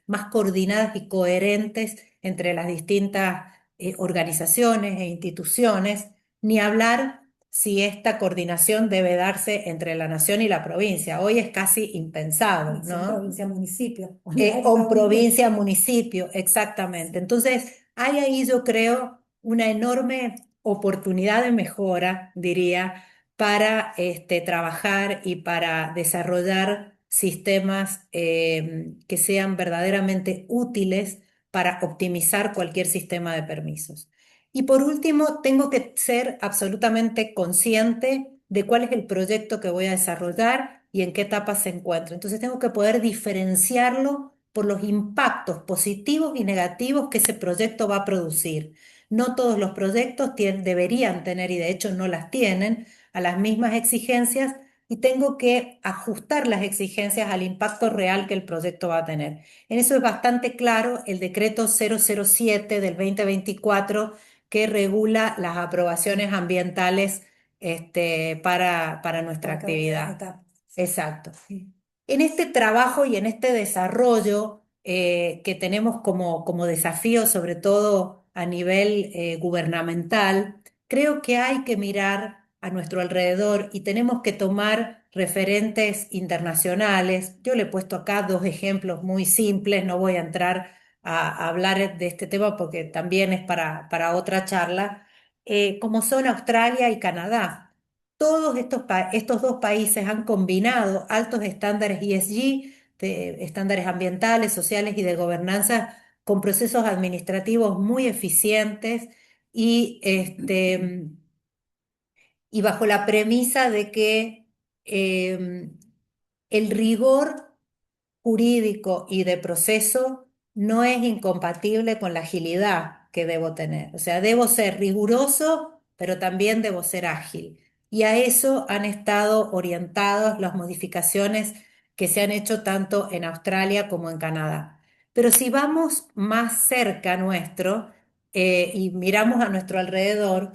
más coordinadas y coherentes entre las distintas organizaciones e instituciones, ni hablar si esta coordinación debe darse entre la nación y la provincia. Hoy es casi impensable, ¿no? Provincia-municipio. O provincia-municipio, exactamente. Entonces, hay ahí, yo creo, una enorme oportunidad de mejora, diría, para trabajar y para desarrollar sistemas que sean verdaderamente útiles para optimizar cualquier sistema de permisos. Y por último, tengo que ser absolutamente consciente de cuál es el proyecto que voy a desarrollar y en qué etapa se encuentra. Entonces tengo que poder diferenciarlo por los impactos positivos y negativos que ese proyecto va a producir. No todos los proyectos deberían tener, y de hecho no las tienen, a las mismas exigencias y tengo que ajustar las exigencias al impacto real que el proyecto va a tener. En eso es bastante claro el decreto 007 del 2024 que regula las aprobaciones ambientales para nuestra actividad. Exacto. En este trabajo y en este desarrollo que tenemos como desafío, sobre todo a nivel gubernamental, creo que hay que mirar a nuestro alrededor y tenemos que tomar referentes internacionales. Yo le he puesto acá dos ejemplos muy simples, no voy a entrar a hablar de este tema porque también es para otra charla, como son Australia y Canadá. Todos estos dos países han combinado altos estándares ESG, de estándares ambientales, sociales y de gobernanza, con procesos administrativos muy eficientes y, y bajo la premisa de que el rigor jurídico y de proceso no es incompatible con la agilidad que debo tener. O sea, debo ser riguroso, pero también debo ser ágil. Y a eso han estado orientadas las modificaciones que se han hecho tanto en Australia como en Canadá. Pero si vamos más cerca nuestro y miramos a nuestro alrededor,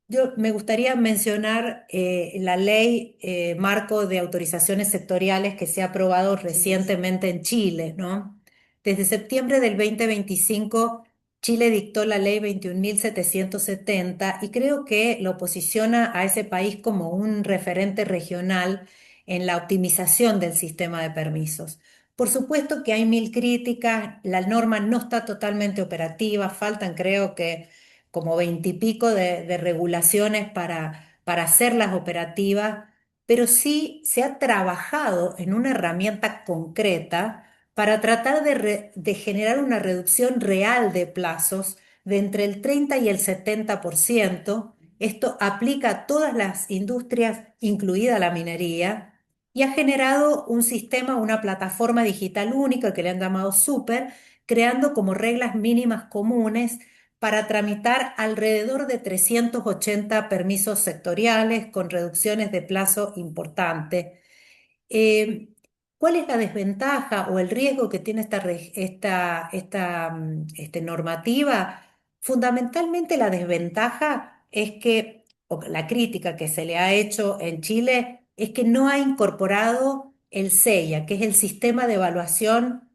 yo me gustaría mencionar la ley marco de autorizaciones sectoriales que se ha aprobado recientemente en Chile, ¿no? Desde septiembre del 2025, Chile dictó la ley 21.770 y creo que lo posiciona a ese país como un referente regional en la optimización del sistema de permisos. Por supuesto que hay mil críticas, la norma no está totalmente operativa, faltan creo que como veintipico de regulaciones para hacerlas operativas, pero sí se ha trabajado en una herramienta concreta para tratar de generar una reducción real de plazos de entre el 30 y el 70%. Esto aplica a todas las industrias, incluida la minería, y ha generado un sistema, una plataforma digital única que le han llamado Super, creando como reglas mínimas comunes para tramitar alrededor de 380 permisos sectoriales con reducciones de plazo importantes. Eh, ¿Cuál es la desventaja o el riesgo que tiene esta normativa? Fundamentalmente la desventaja es que, o la crítica que se le ha hecho en Chile, es que no ha incorporado el SEIA, que es el Sistema de Evaluación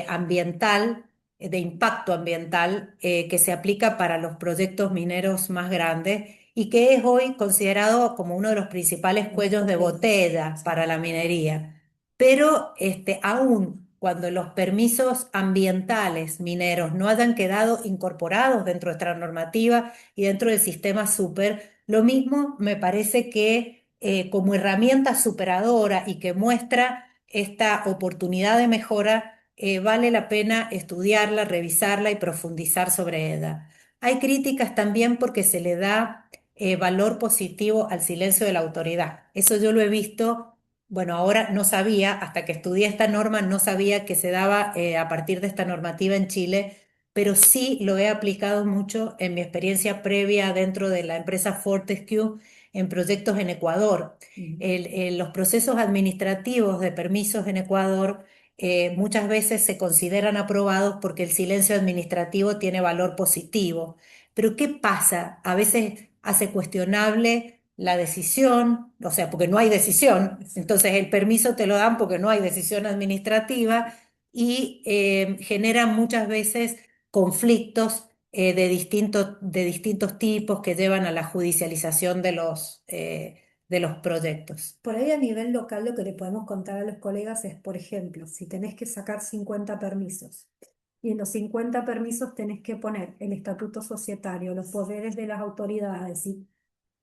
Ambiental, de Impacto Ambiental, que se aplica para los proyectos mineros más grandes y que es hoy considerado como uno de los principales cuellos de botella para la minería. Pero aún cuando los permisos ambientales mineros no hayan quedado incorporados dentro de nuestra normativa y dentro del sistema super, lo mismo me parece que como herramienta superadora y que muestra esta oportunidad de mejora, vale la pena estudiarla, revisarla y profundizar sobre ella. Hay críticas también porque se le da valor positivo al silencio de la autoridad. Eso yo lo he visto, bueno, ahora no sabía, hasta que estudié esta norma, no sabía que se daba a partir de esta normativa en Chile, pero sí lo he aplicado mucho en mi experiencia previa dentro de la empresa Fortescue en proyectos en Ecuador. Los procesos administrativos de permisos en Ecuador muchas veces se consideran aprobados porque el silencio administrativo tiene valor positivo. Pero ¿qué pasa? A veces hace cuestionable la decisión, o sea, porque no hay decisión, entonces el permiso te lo dan porque no hay decisión administrativa y genera muchas veces conflictos de distintos tipos que llevan a la judicialización de los proyectos. Por ahí a nivel local lo que le podemos contar a los colegas es, por ejemplo, si tenés que sacar 50 permisos y en los 50 permisos tenés que poner el estatuto societario, los poderes de las autoridades, y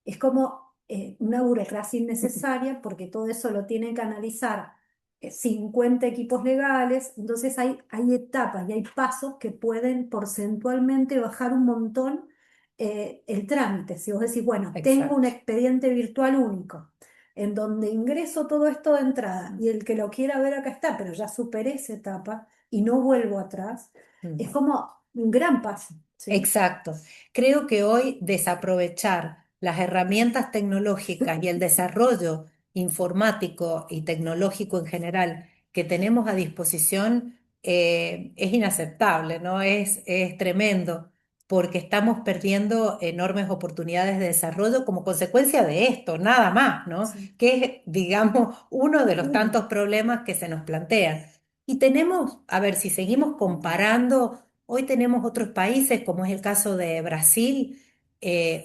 es como una burocracia innecesaria porque todo eso lo tienen que analizar 50 equipos legales, entonces hay etapas y hay pasos que pueden porcentualmente bajar un montón el trámite. Si vos decís, bueno, tengo un Exacto. expediente virtual único en donde ingreso todo esto de entrada y el que lo quiera ver acá está, pero ya superé esa etapa y no vuelvo atrás, es Mm. como un gran paso, ¿sí? Exacto. Creo que hoy desaprovechar las herramientas tecnológicas y el desarrollo informático y tecnológico en general que tenemos a disposición es inaceptable, ¿no? Es tremendo porque estamos perdiendo enormes oportunidades de desarrollo como consecuencia de esto, nada más, ¿no? Sí. Que es, digamos, uno de los Uno. tantos problemas que se nos plantean. Y tenemos, a ver, si seguimos comparando. Hoy tenemos otros países, como es el caso de Brasil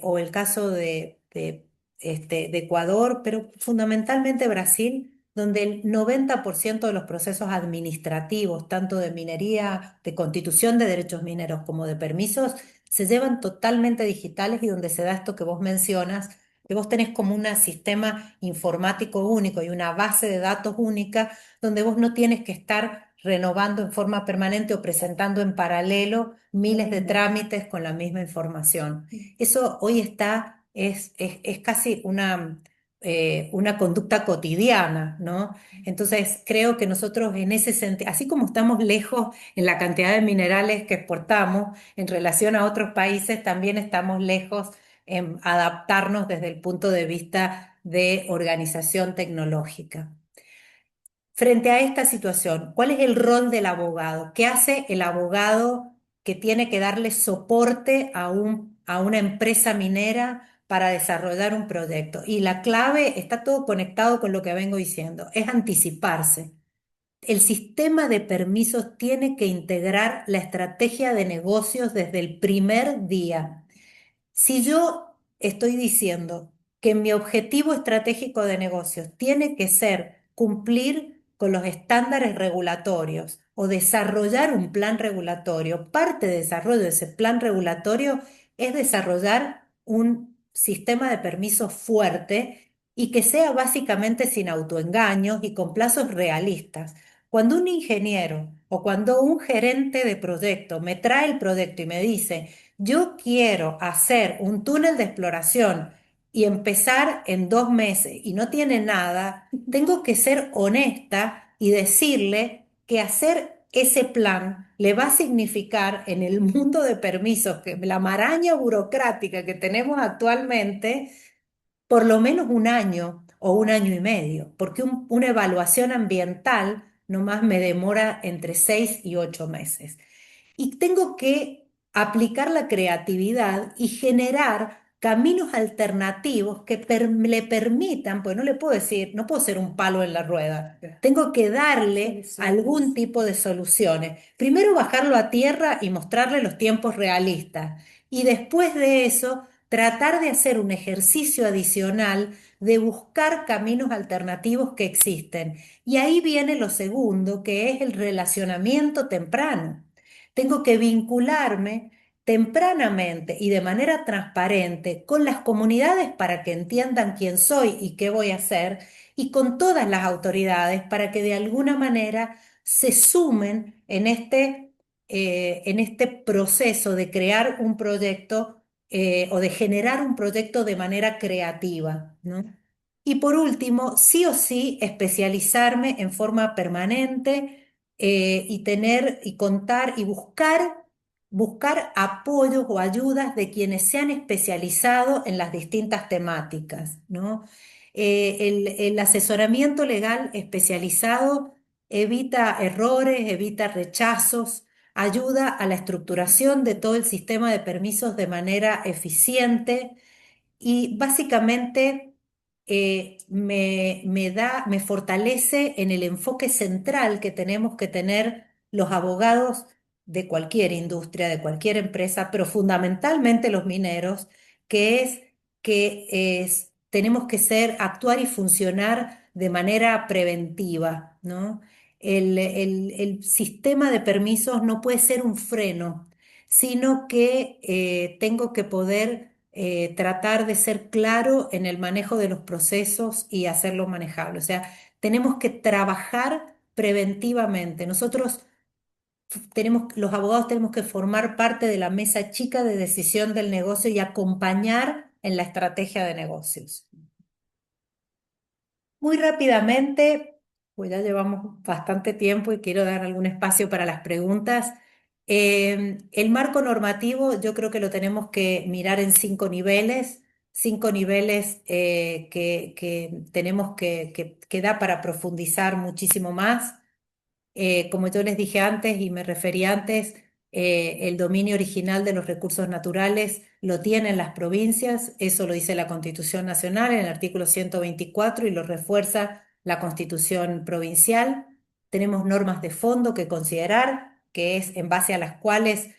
o el caso de Ecuador, pero fundamentalmente Brasil, donde el 90% de los procesos administrativos, tanto de minería, de constitución de derechos mineros como de permisos, se llevan totalmente digitales y donde se da esto que vos mencionas, que vos tenés como un sistema informático único y una base de datos única donde vos no tienes que estar renovando en forma permanente o presentando en paralelo Lo miles de mismo. trámites con la misma información. Eso hoy es casi una conducta cotidiana, ¿no? Entonces, creo que nosotros en ese sentido, así como estamos lejos en la cantidad de minerales que exportamos en relación a otros países, también estamos lejos en adaptarnos desde el punto de vista de organización tecnológica. Frente a esta situación, ¿cuál es el rol del abogado? ¿Qué hace el abogado que tiene que darle soporte a una empresa minera para desarrollar un proyecto? Y la clave está todo conectado con lo que vengo diciendo, es anticiparse. El sistema de permisos tiene que integrar la estrategia de negocios desde el primer día. Si yo estoy diciendo que mi objetivo estratégico de negocios tiene que ser cumplir con los estándares regulatorios o desarrollar un plan regulatorio, parte de desarrollo de ese plan regulatorio es desarrollar un sistema de permisos fuerte y que sea básicamente sin autoengaños y con plazos realistas. Cuando un ingeniero o cuando un gerente de proyecto me trae el proyecto y me dice, yo quiero hacer un túnel de exploración y empezar en 2 meses y no tiene nada, tengo que ser honesta y decirle que hacer ese plan le va a significar en el mundo de permisos, que la maraña burocrática que tenemos actualmente, por lo menos un año o un año y medio, porque una evaluación ambiental nomás me demora entre 6 y 8 meses y tengo que aplicar la creatividad y generar caminos alternativos que le permitan, pues no le puedo decir, no puedo ser un palo en la rueda, tengo que darle algún Soluciones. tipo de soluciones. Primero bajarlo a tierra y mostrarle los tiempos realistas y después de eso tratar de hacer un ejercicio adicional de buscar caminos alternativos que existen. Y ahí viene lo segundo, que es el relacionamiento temprano. Tengo que vincularme tempranamente y de manera transparente con las comunidades para que entiendan quién soy y qué voy a hacer, y con todas las autoridades para que de alguna manera se sumen en este proceso de crear un proyecto o de generar un proyecto de manera creativa, ¿no? Y por último, sí o sí, especializarme en forma permanente y tener y contar y buscar apoyos o ayudas de quienes se han especializado en las distintas temáticas, ¿no? El asesoramiento legal especializado evita errores, evita rechazos, ayuda a la estructuración de todo el sistema de permisos de manera eficiente y básicamente me fortalece en el enfoque central que tenemos que tener los abogados de cualquier industria, de cualquier empresa, pero fundamentalmente los mineros, que es tenemos que actuar y funcionar de manera preventiva, ¿no? El sistema de permisos no puede ser un freno, sino que tengo que poder tratar de ser claro en el manejo de los procesos y hacerlo manejable. O sea, tenemos que trabajar preventivamente. Nosotros los abogados tenemos que formar parte de la mesa chica de decisión del negocio y acompañar en la estrategia de negocios. Muy rápidamente, pues ya llevamos bastante tiempo y quiero dar algún espacio para las preguntas. El marco normativo yo creo que lo tenemos que mirar en 5 niveles que tenemos que da para profundizar muchísimo más. Como yo les dije antes y me referí antes, el dominio original de los recursos naturales lo tienen las provincias, eso lo dice la Constitución Nacional en el artículo 124 y lo refuerza la Constitución Provincial. Tenemos normas de fondo que considerar, que es en base a las cuales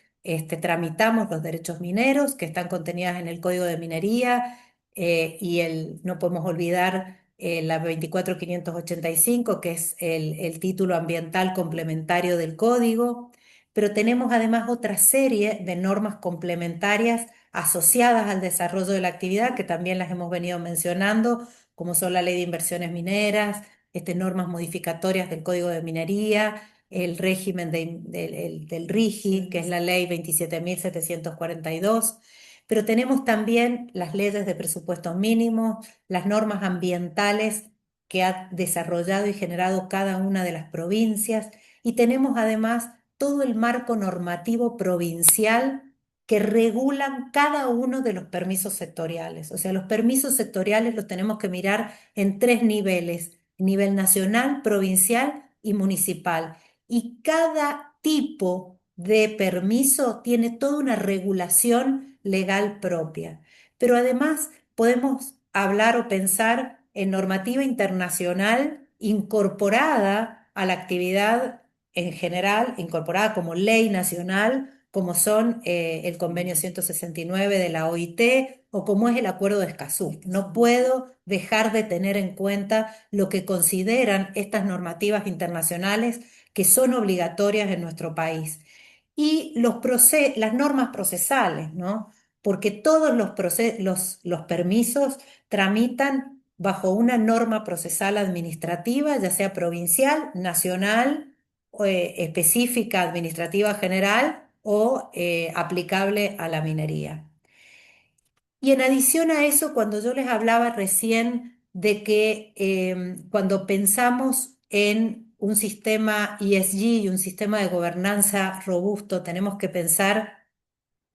tramitamos los derechos mineros que están contenidas en el Código de Minería no podemos olvidar la 24585, que es el título ambiental complementario del código, pero tenemos además otra serie de normas complementarias asociadas al desarrollo de la actividad, que también las hemos venido mencionando, como son la Ley de Inversiones Mineras, normas modificatorias del Código de Minería, el régimen del RIGI, que es la Ley 27.742, pero tenemos también las leyes de presupuestos mínimos, las normas ambientales que ha desarrollado y generado cada una de las provincias, y tenemos además todo el marco normativo provincial que regulan cada uno de los permisos sectoriales. O sea, los permisos sectoriales los tenemos que mirar en 3 niveles: nivel nacional, provincial y municipal. Y cada tipo de permiso tiene toda una regulación legal propia. Pero además podemos hablar o pensar en normativa internacional incorporada a la actividad en general, incorporada como ley nacional, como son el Convenio 169 de la OIT o como es el Acuerdo de Escazú. No puedo dejar de tener en cuenta lo que consideran estas normativas internacionales que son obligatorias en nuestro país. Y las normas procesales, ¿no? Porque todos los permisos tramitan bajo una norma procesal administrativa, ya sea provincial, nacional, específica, administrativa general o aplicable a la minería. Y en adición a eso, cuando yo les hablaba recién de que cuando pensamos en un sistema ESG y un sistema de gobernanza robusto, tenemos que pensar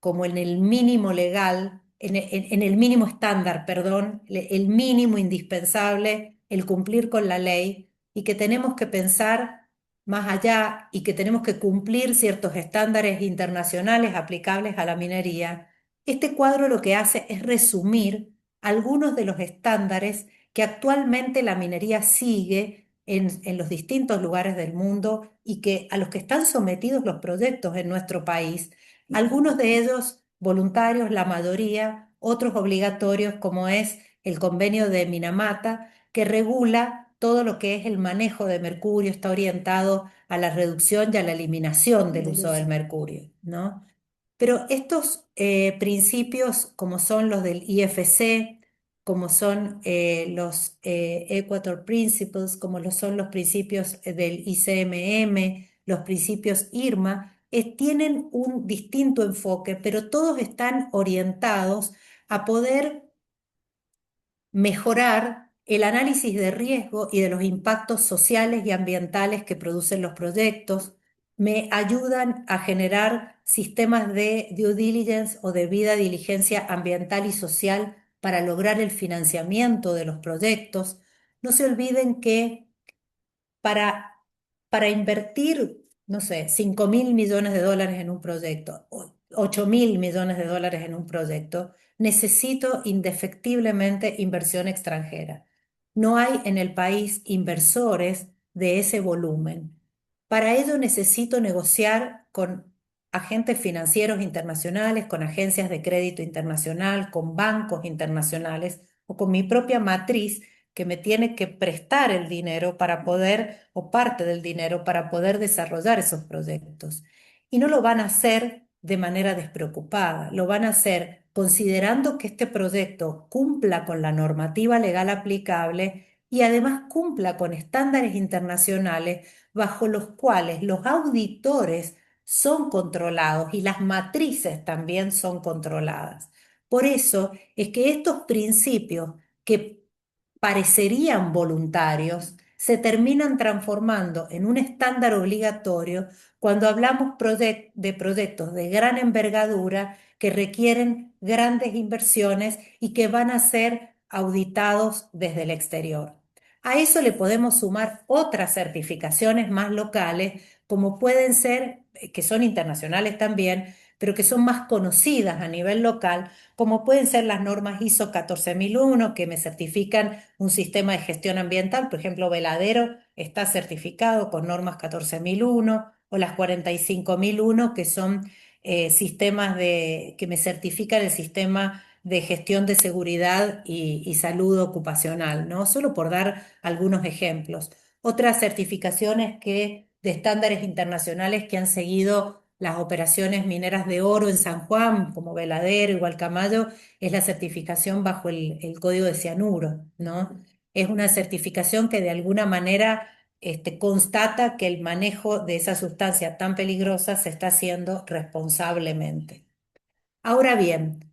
como en el mínimo legal, en el mínimo estándar, perdón, el mínimo indispensable, el cumplir con la ley, y que tenemos que pensar más allá y que tenemos que cumplir ciertos estándares internacionales aplicables a la minería. Este cuadro lo que hace es resumir algunos de los estándares que actualmente la minería sigue en los distintos lugares del mundo y que a los que están sometidos los proyectos en nuestro país, algunos de ellos voluntarios, la mayoría, otros obligatorios, como es el convenio de Minamata, que regula todo lo que es el manejo de mercurio, está orientado a la reducción y a la eliminación del del uso del uso. mercurio, ¿no? Pero estos principios, como son los del IFC, como son los Equator Principles, como lo son los principios del ICMM, los principios IRMA, tienen un distinto enfoque, pero todos están orientados a poder mejorar el análisis de riesgo y de los impactos sociales y ambientales que producen los proyectos, me ayudan a generar sistemas de due diligence o debida diligencia ambiental y social para lograr el financiamiento de los proyectos. No se olviden que para, para invertir, no sé, 5.000 millones de dólares en un proyecto, o 8.000 millones de dólares en un proyecto, necesito indefectiblemente inversión extranjera. No hay en el país inversores de ese volumen. Para ello necesito negociar con agentes financieros internacionales, con agencias de crédito internacional, con bancos internacionales o con mi propia matriz que me tiene que prestar el dinero para poder, o parte del dinero, para poder desarrollar esos proyectos. Y no lo van a hacer de manera despreocupada, lo van a hacer considerando que este proyecto cumpla con la normativa legal aplicable y además cumpla con estándares internacionales bajo los cuales los auditores son controlados y las matrices también son controladas. Por eso es que estos principios que parecerían voluntarios, se terminan transformando en un estándar obligatorio cuando hablamos de proyectos de gran envergadura que requieren grandes inversiones y que van a ser auditados desde el exterior. A eso le podemos sumar otras certificaciones más locales, como pueden ser, que son internacionales también, pero que son más conocidas a nivel local, como pueden ser las normas ISO 14001, que me certifican un sistema de gestión ambiental. Por ejemplo, Veladero está certificado con normas 14001, o las 45001, que son sistemas que me certifican el sistema de gestión de seguridad y salud ocupacional, ¿no? Solo por dar algunos ejemplos. Otras certificaciones de estándares internacionales que han seguido las operaciones mineras de oro en San Juan, como Veladero y Gualcamayo, es la certificación bajo el código de cianuro, ¿no? Es una certificación que de alguna manera constata que el manejo de esa sustancia tan peligrosa se está haciendo responsablemente. Ahora bien,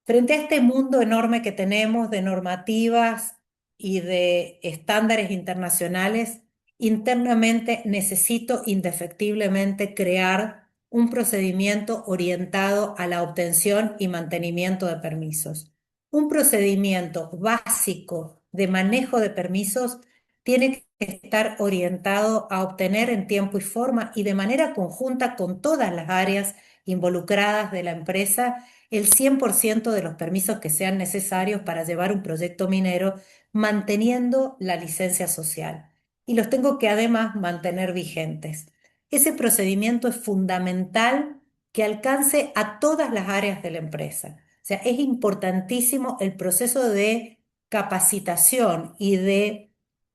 frente a este mundo enorme que tenemos de normativas y de estándares internacionales, internamente necesito indefectiblemente crear un procedimiento orientado a la obtención y mantenimiento de permisos. Un procedimiento básico de manejo de permisos tiene que estar orientado a obtener en tiempo y forma y de manera conjunta con todas las áreas involucradas de la empresa el 100% de los permisos que sean necesarios para llevar un proyecto minero, manteniendo la licencia social. Y los tengo que además mantener vigentes. Ese procedimiento es fundamental que alcance a todas las áreas de la empresa. O sea, es importantísimo el proceso de capacitación y de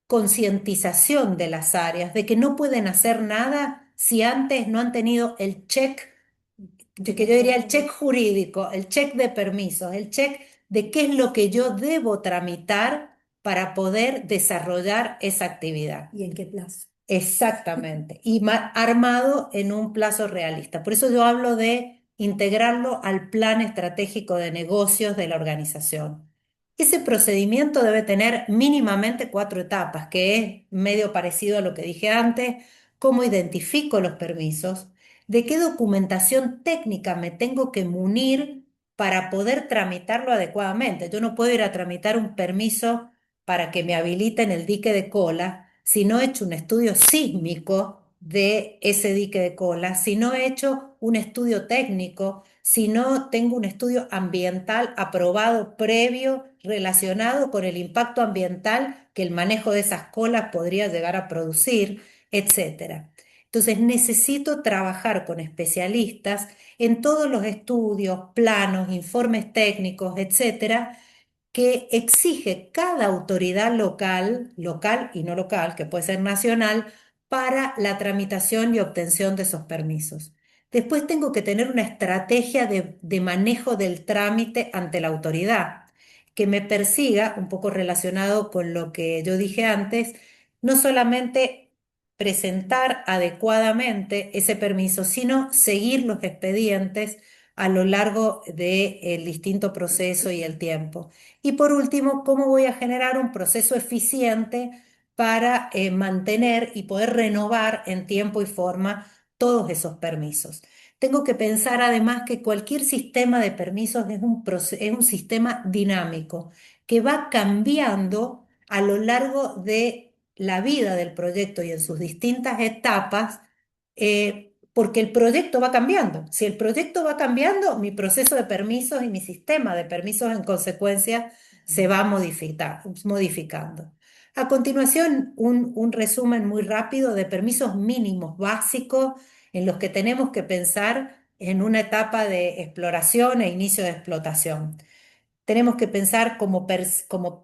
concientización de las áreas de que no pueden hacer nada si antes no han tenido el check, De que yo diría el conformidad. check jurídico, el check de permisos, el check de qué es lo que yo debo tramitar para poder desarrollar esa actividad. ¿Y en qué plazo? Exactamente, y armado en un plazo realista. Por eso yo hablo de integrarlo al plan estratégico de negocios de la organización. Ese procedimiento debe tener mínimamente 4 etapas, que es medio parecido a lo que dije antes: cómo identifico los permisos, de qué documentación técnica me tengo que munir para poder tramitarlo adecuadamente. Yo no puedo ir a tramitar un permiso para que me habiliten el dique de cola si no he hecho un estudio sísmico de ese dique de cola, si no he hecho un estudio técnico, si no tengo un estudio ambiental aprobado previo relacionado con el impacto ambiental que el manejo de esas colas podría llegar a producir, etcétera. Entonces necesito trabajar con especialistas en todos los estudios, planos, informes técnicos, etcétera, que exige cada autoridad local, local y no local, que puede ser nacional, para la tramitación y obtención de esos permisos. Después tengo que tener una estrategia de manejo del trámite ante la autoridad, que me persiga, un poco relacionado con lo que yo dije antes, no solamente presentar adecuadamente ese permiso, sino seguir los expedientes a lo largo del distinto proceso y el tiempo. Y por último, ¿cómo voy a generar un proceso eficiente para mantener y poder renovar en tiempo y forma todos esos permisos? Tengo que pensar además que cualquier sistema de permisos es un sistema dinámico que va cambiando a lo largo de la vida del proyecto y en sus distintas etapas, porque el proyecto va cambiando. Si el proyecto va cambiando, mi proceso de permisos y mi sistema de permisos en consecuencia se va modificando. A continuación, un resumen muy rápido de permisos mínimos básicos en los que tenemos que pensar en una etapa de exploración e inicio de explotación. Tenemos que pensar como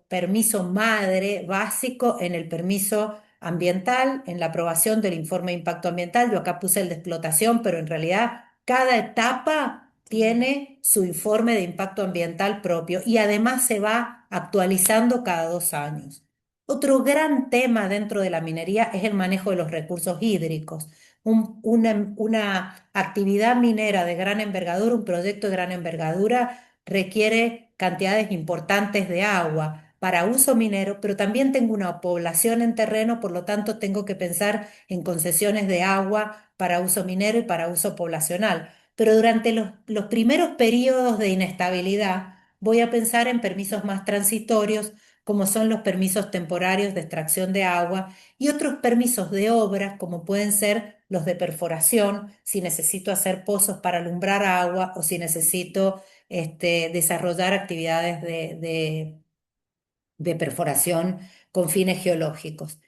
permiso madre básico en el permiso ambiental, en la aprobación del informe de impacto ambiental. Yo acá puse el de explotación, pero en realidad cada etapa tiene su informe de impacto ambiental propio y además se va actualizando cada 2 años. Otro gran tema dentro de la minería es el manejo de los recursos hídricos. Una actividad minera de gran envergadura, un proyecto de gran envergadura, requiere cantidades importantes de agua para uso minero, pero también tengo una población en terreno, por lo tanto tengo que pensar en concesiones de agua para uso minero y para uso poblacional. Pero durante los primeros periodos de inestabilidad voy a pensar en permisos más transitorios, como son los permisos temporarios de extracción de agua y otros permisos de obras, como pueden ser los de perforación, si necesito hacer pozos para alumbrar agua o si necesito desarrollar actividades de perforación con fines geológicos.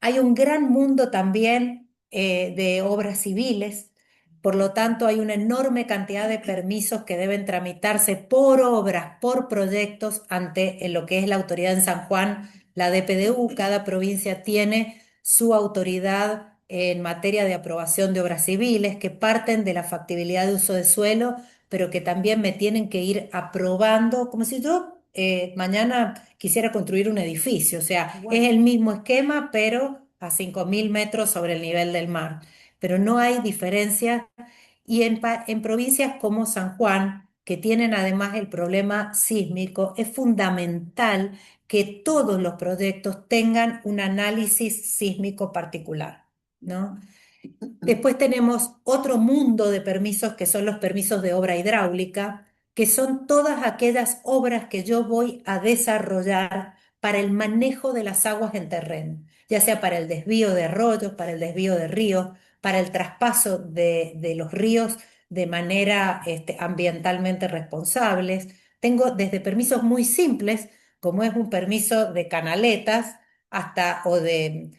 Hay un gran mundo también de obras civiles, por lo tanto hay una enorme cantidad de permisos que deben tramitarse por obras, por proyectos ante lo que es la autoridad en San Juan, la DPDU. Cada provincia tiene su autoridad en materia de aprobación de obras civiles que parten de la factibilidad de uso de suelo, pero que también me tienen que ir aprobando, como si yo mañana quisiera construir un edificio. O sea, es Bueno, el mismo esquema, pero a 5.000 metros sobre el nivel del mar. Pero no hay diferencia. Y en provincias como San Juan, que tienen además el problema sísmico, es fundamental que todos los proyectos tengan un análisis sísmico particular, ¿no? Después tenemos otro mundo de permisos que son los permisos de obra hidráulica, que son todas aquellas obras que yo voy a desarrollar para el manejo de las aguas en terreno, ya sea para el desvío de arroyos, para el desvío de ríos, para el traspaso de los ríos de manera ambientalmente responsables. Tengo desde permisos muy simples, como es un permiso de canaletas, hasta o de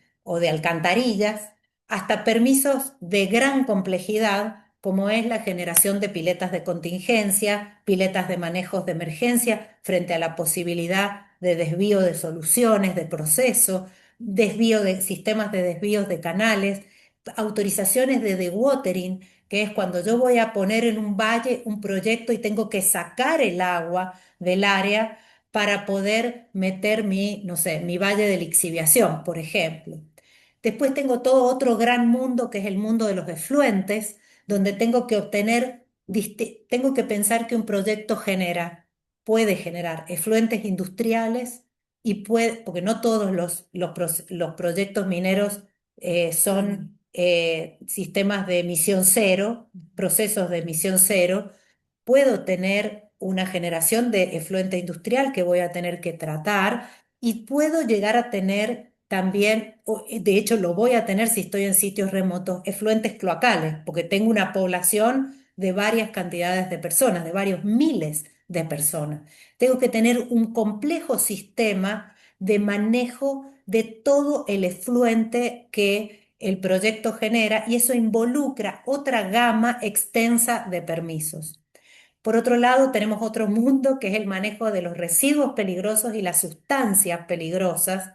alcantarillas, hasta permisos de gran complejidad, como es la generación de piletas de contingencia, piletas de manejos de emergencia frente a la posibilidad de desvío de soluciones, de proceso, desvío de sistemas de desvíos de canales, autorizaciones de dewatering, que es cuando yo voy a poner en un valle un proyecto y tengo que sacar el agua del área para poder meter mi, no sé, mi valle de lixiviación, por ejemplo. Después tengo todo otro gran mundo que es el mundo de los efluentes, donde tengo que obtener, tengo que pensar que un proyecto puede generar efluentes industriales y puede, porque no todos los proyectos mineros son sistemas de emisión cero, procesos de emisión cero. Puedo tener una generación de efluente industrial que voy a tener que tratar y puedo llegar a tener también, de hecho lo voy a tener si estoy en sitios remotos, efluentes cloacales, porque tengo una población de varias cantidades de personas, de varios miles de personas. Tengo que tener un complejo sistema de manejo de todo el efluente que el proyecto genera y eso involucra otra gama extensa de permisos. Por otro lado, tenemos otro mundo que es el manejo de los residuos peligrosos y las sustancias peligrosas,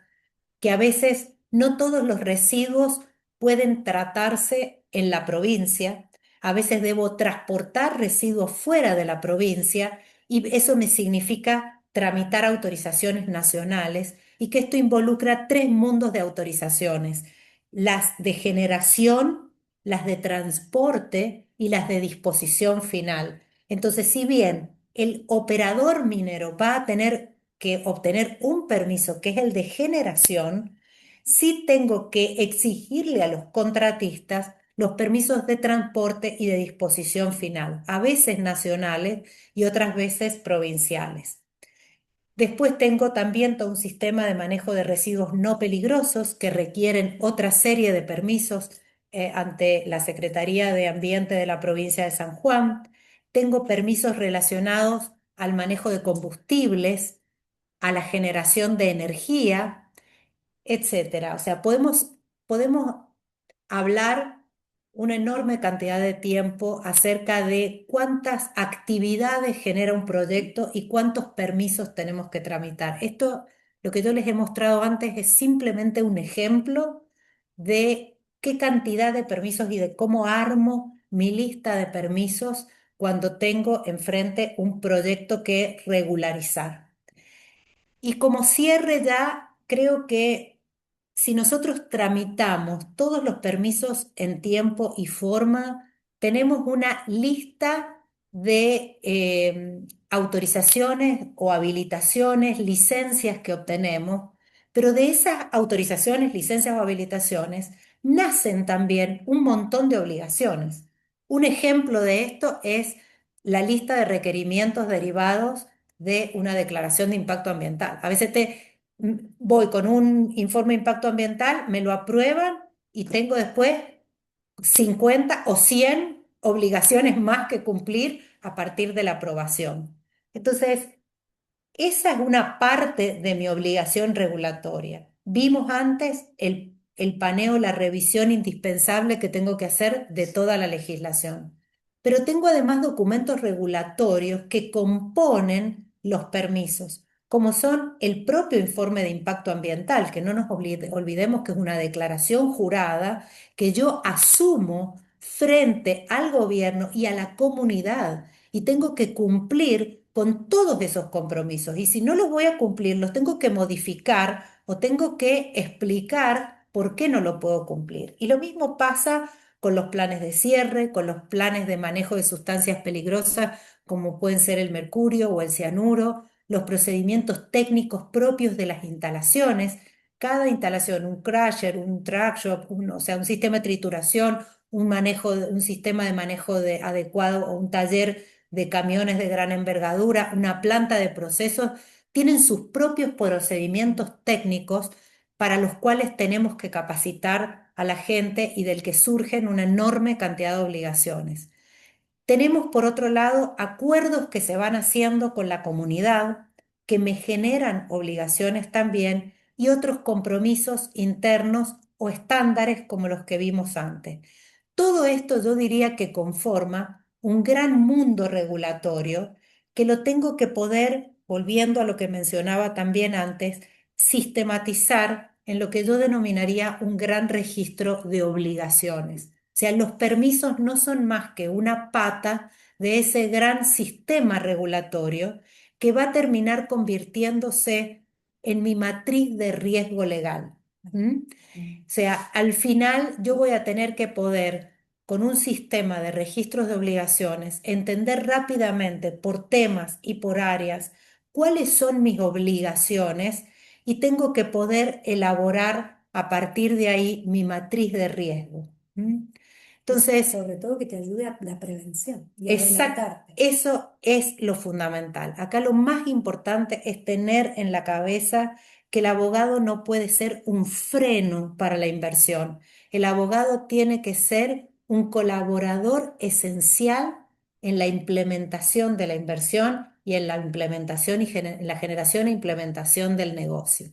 que a veces no todos los residuos pueden tratarse en la provincia. A veces debo transportar residuos fuera de la provincia y eso me significa tramitar autorizaciones nacionales y que esto involucra tres mundos de autorizaciones: las de generación, las de transporte y las de disposición final. Entonces, si bien el operador minero va a tener que obtener un permiso que es el de generación, sí tengo que exigirle a los contratistas los permisos de transporte y de disposición final, a veces nacionales y otras veces provinciales. Después tengo también todo un sistema de manejo de residuos no peligrosos que requieren otra serie de permisos ante la Secretaría de Ambiente de la provincia de San Juan. Tengo permisos relacionados al manejo de combustibles, a la generación de energía, etcétera. O sea, podemos hablar una enorme cantidad de tiempo acerca de cuántas actividades genera un proyecto y cuántos permisos tenemos que tramitar. Esto, lo que yo les he mostrado antes, es simplemente un ejemplo de qué cantidad de permisos y de cómo armo mi lista de permisos cuando tengo enfrente un proyecto que regularizar. Y como cierre ya, creo que si nosotros tramitamos todos los permisos en tiempo y forma, tenemos una lista de autorizaciones o habilitaciones, licencias que obtenemos, pero de esas autorizaciones, licencias o habilitaciones nacen también un montón de obligaciones. Un ejemplo de esto es la lista de requerimientos derivados de una declaración de impacto ambiental. A veces voy con un informe de impacto ambiental, me lo aprueban y tengo después 50 o 100 obligaciones más que cumplir a partir de la aprobación. Entonces, esa es una parte de mi obligación regulatoria. Vimos antes el paneo, la revisión indispensable que tengo que hacer de toda la legislación. Pero tengo además documentos regulatorios que componen los permisos, como son el propio informe de impacto ambiental, que no nos olvidemos que es una declaración jurada que yo asumo frente al gobierno y a la comunidad y tengo que cumplir con todos esos compromisos. Y si no los voy a cumplir, los tengo que modificar o tengo que explicar por qué no lo puedo cumplir. Y lo mismo pasa con los planes de cierre, con los planes de manejo de sustancias peligrosas, como pueden ser el mercurio o el cianuro, los procedimientos técnicos propios de las instalaciones. Cada instalación, un crusher, un track shop, o sea, un sistema de trituración, un sistema de manejo adecuado o un taller de camiones de gran envergadura, una planta de procesos, tienen sus propios procedimientos técnicos para los cuales tenemos que capacitar a la gente y del que surgen una enorme cantidad de obligaciones. Tenemos, por otro lado, acuerdos que se van haciendo con la comunidad que me generan obligaciones también y otros compromisos internos o estándares como los que vimos antes. Todo esto yo diría que conforma un gran mundo regulatorio que lo tengo que poder, volviendo a lo que mencionaba también antes, sistematizar en lo que yo denominaría un gran registro de obligaciones. O sea, los permisos no son más que una pata de ese gran sistema regulatorio que va a terminar convirtiéndose en mi matriz de riesgo legal. ¿Mm? O sea, al final yo voy a tener que poder, con un sistema de registros de obligaciones, entender rápidamente por temas y por áreas cuáles son mis obligaciones y tengo que poder elaborar a partir de ahí mi matriz de riesgo. ¿Mm? Y Entonces, sobre todo que te ayude a la prevención y a exacto, adelantarte. eso es lo fundamental. Acá lo más importante es tener en la cabeza que el abogado no puede ser un freno para la inversión. El abogado tiene que ser un colaborador esencial en la implementación de la inversión y en la implementación en la generación e implementación del negocio.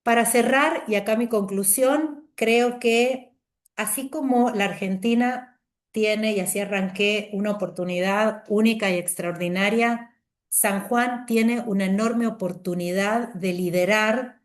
Para cerrar, y acá mi conclusión, creo que así como la Argentina tiene, y así arranqué, una oportunidad única y extraordinaria, San Juan tiene una enorme oportunidad de liderar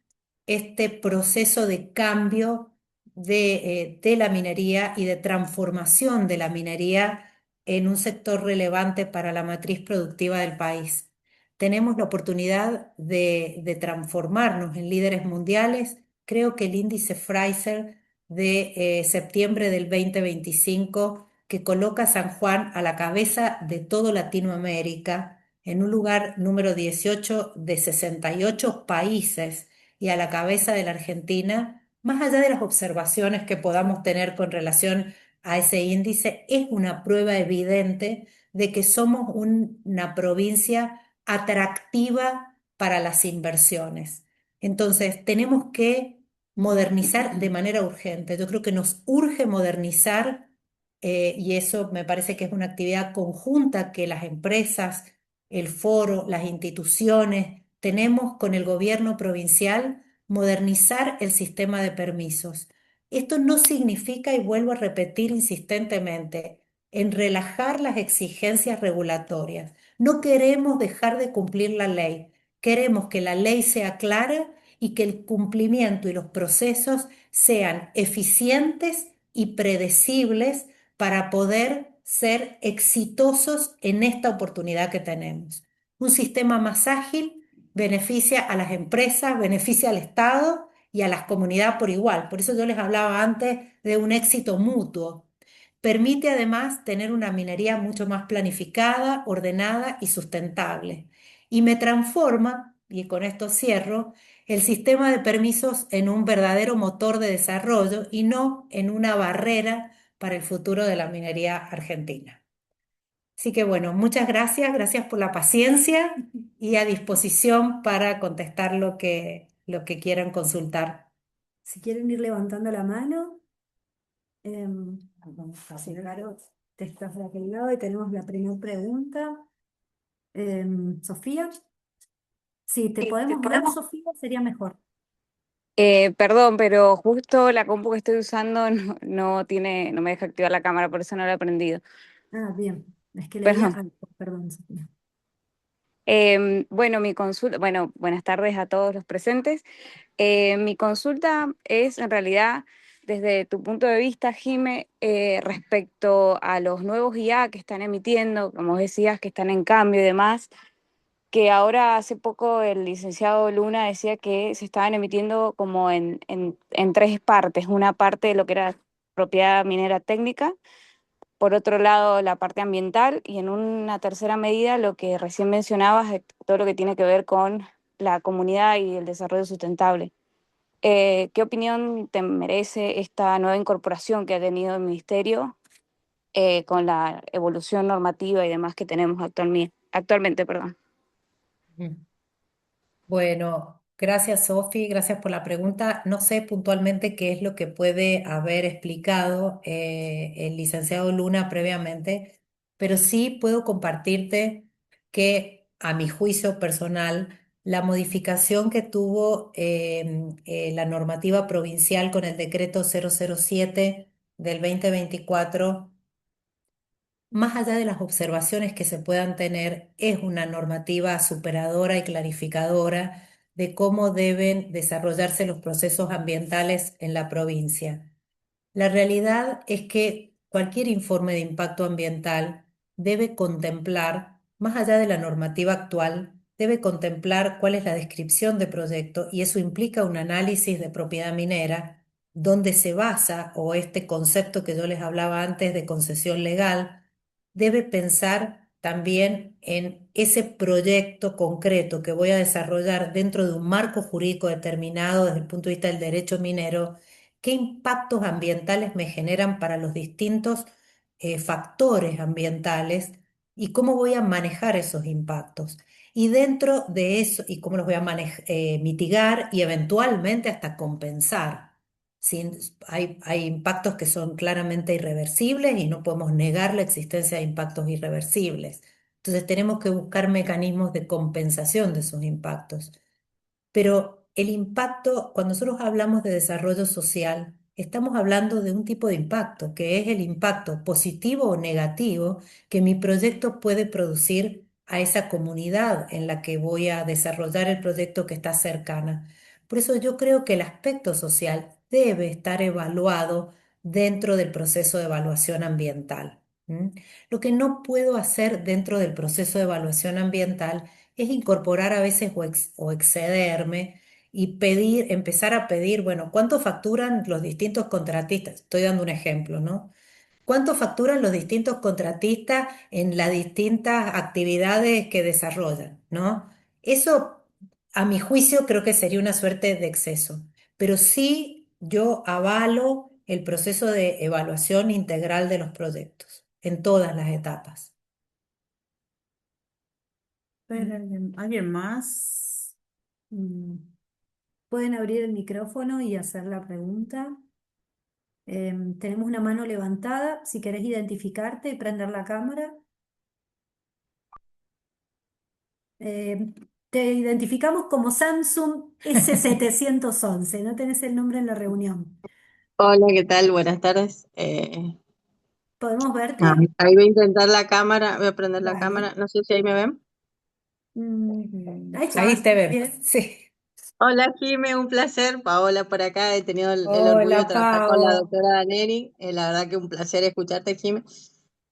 este proceso de cambio de la minería y de transformación de la minería en un sector relevante para la matriz productiva del país. Tenemos la oportunidad de transformarnos en líderes mundiales. Creo que el índice Fraser de septiembre del 2025, que coloca a San Juan a la cabeza de todo Latinoamérica, en un lugar número 18 de 68 países y a la cabeza de la Argentina, más allá de las observaciones que podamos tener con relación a ese índice, es una prueba evidente de que somos una provincia atractiva para las inversiones. Entonces, tenemos que modernizar de manera urgente. Yo creo que nos urge modernizar y eso me parece que es una actividad conjunta que las empresas, el foro, las instituciones, tenemos con el gobierno provincial, modernizar el sistema de permisos. Esto no significa, y vuelvo a repetir insistentemente, en relajar las exigencias regulatorias. No queremos dejar de cumplir la ley, queremos que la ley sea clara y que el cumplimiento y los procesos sean eficientes y predecibles para poder ser exitosos en esta oportunidad que tenemos. Un sistema más ágil beneficia a las empresas, beneficia al Estado y a las comunidades por igual. Por eso yo les hablaba antes de un éxito mutuo. Permite además tener una minería mucho más planificada, ordenada y sustentable. Y me transforma, y con esto cierro, el sistema de permisos en un verdadero motor de desarrollo y no en una barrera para el futuro de la minería argentina. Así que bueno, muchas gracias, gracias por la paciencia y a disposición para contestar lo que quieran consultar. Si quieren ir levantando la mano, vamos a acelerar, te estás de aquel lado y tenemos la primera pregunta. Sofía, si te Sí, te podemos ver, podemos. Sofía, sería mejor. Perdón, pero justo la compu que estoy usando no tiene, no me deja activar la cámara, por eso no la he prendido. Ah, bien, es que leía Perdón. algo, perdón, Sofía. Bueno, mi consulta, bueno, buenas tardes a todos los presentes. Mi consulta es en realidad desde tu punto de vista, Jime, respecto a los nuevos IA que están emitiendo, como decías, que están en cambio y demás, que ahora hace poco el licenciado Luna decía que se estaban emitiendo como en tres partes. Una parte de lo que era propiedad minera técnica, por otro lado la parte ambiental y en una tercera medida lo que recién mencionabas, de todo lo que tiene que ver con la comunidad y el desarrollo sustentable. ¿Qué opinión te merece esta nueva incorporación que ha tenido el Ministerio con la evolución normativa y demás que tenemos actualmente, perdón? Bueno, gracias Sofi, gracias por la pregunta. No sé puntualmente qué es lo que puede haber explicado el licenciado Luna previamente, pero sí puedo compartirte que a mi juicio personal, la modificación que tuvo la normativa provincial con el decreto 007 del 2024 más allá de las observaciones que se puedan tener, es una normativa superadora y clarificadora de cómo deben desarrollarse los procesos ambientales en la provincia. La realidad es que cualquier informe de impacto ambiental debe contemplar más allá de la normativa actual, debe contemplar cuál es la descripción de proyecto y eso implica un análisis de propiedad minera donde se basa, o este concepto que yo les hablaba antes de concesión legal, debe pensar también en ese proyecto concreto que voy a desarrollar dentro de un marco jurídico determinado desde el punto de vista del derecho minero, qué impactos ambientales me generan para los distintos factores ambientales y cómo voy a manejar esos impactos. Y dentro de eso, y cómo los voy a mitigar y eventualmente hasta compensar. Hay impactos que son claramente irreversibles y no podemos negar la existencia de impactos irreversibles. Entonces tenemos que buscar mecanismos de compensación de esos impactos. Pero el impacto, cuando nosotros hablamos de desarrollo social, estamos hablando de un tipo de impacto, que es el impacto positivo o negativo que mi proyecto puede producir a esa comunidad en la que voy a desarrollar el proyecto que está cercana. Por eso yo creo que el aspecto social debe estar evaluado dentro del proceso de evaluación ambiental. ¿M? Lo que no puedo hacer dentro del proceso de evaluación ambiental es incorporar a veces o excederme y empezar a pedir, bueno, ¿cuánto facturan los distintos contratistas? Estoy dando un ejemplo, ¿no? ¿Cuánto facturan los distintos contratistas en las distintas actividades que desarrollan, ¿no? Eso, a mi juicio, creo que sería una suerte de exceso, pero sí yo avalo el proceso de evaluación integral de los proyectos en todas las etapas. Pero, ¿alguien más? Mm, Pueden abrir el micrófono y hacer la pregunta. Tenemos una mano levantada. Si querés identificarte y prender la cámara. Em, Te identificamos como Samsung S711. No tenés el nombre en la reunión. Hola, ¿qué tal? Buenas tardes. ¿Podemos verte? Ahí voy a intentar la cámara, voy a prender la Dale. cámara. No sé si ahí me ven. Ahí Ahí estás. te vemos, Bien. sí. Hola, Jime, un placer. Paola por acá. He tenido el orgullo de Hola, trabajar con la Pau. doctora Daneri. La verdad que un placer escucharte, Jime.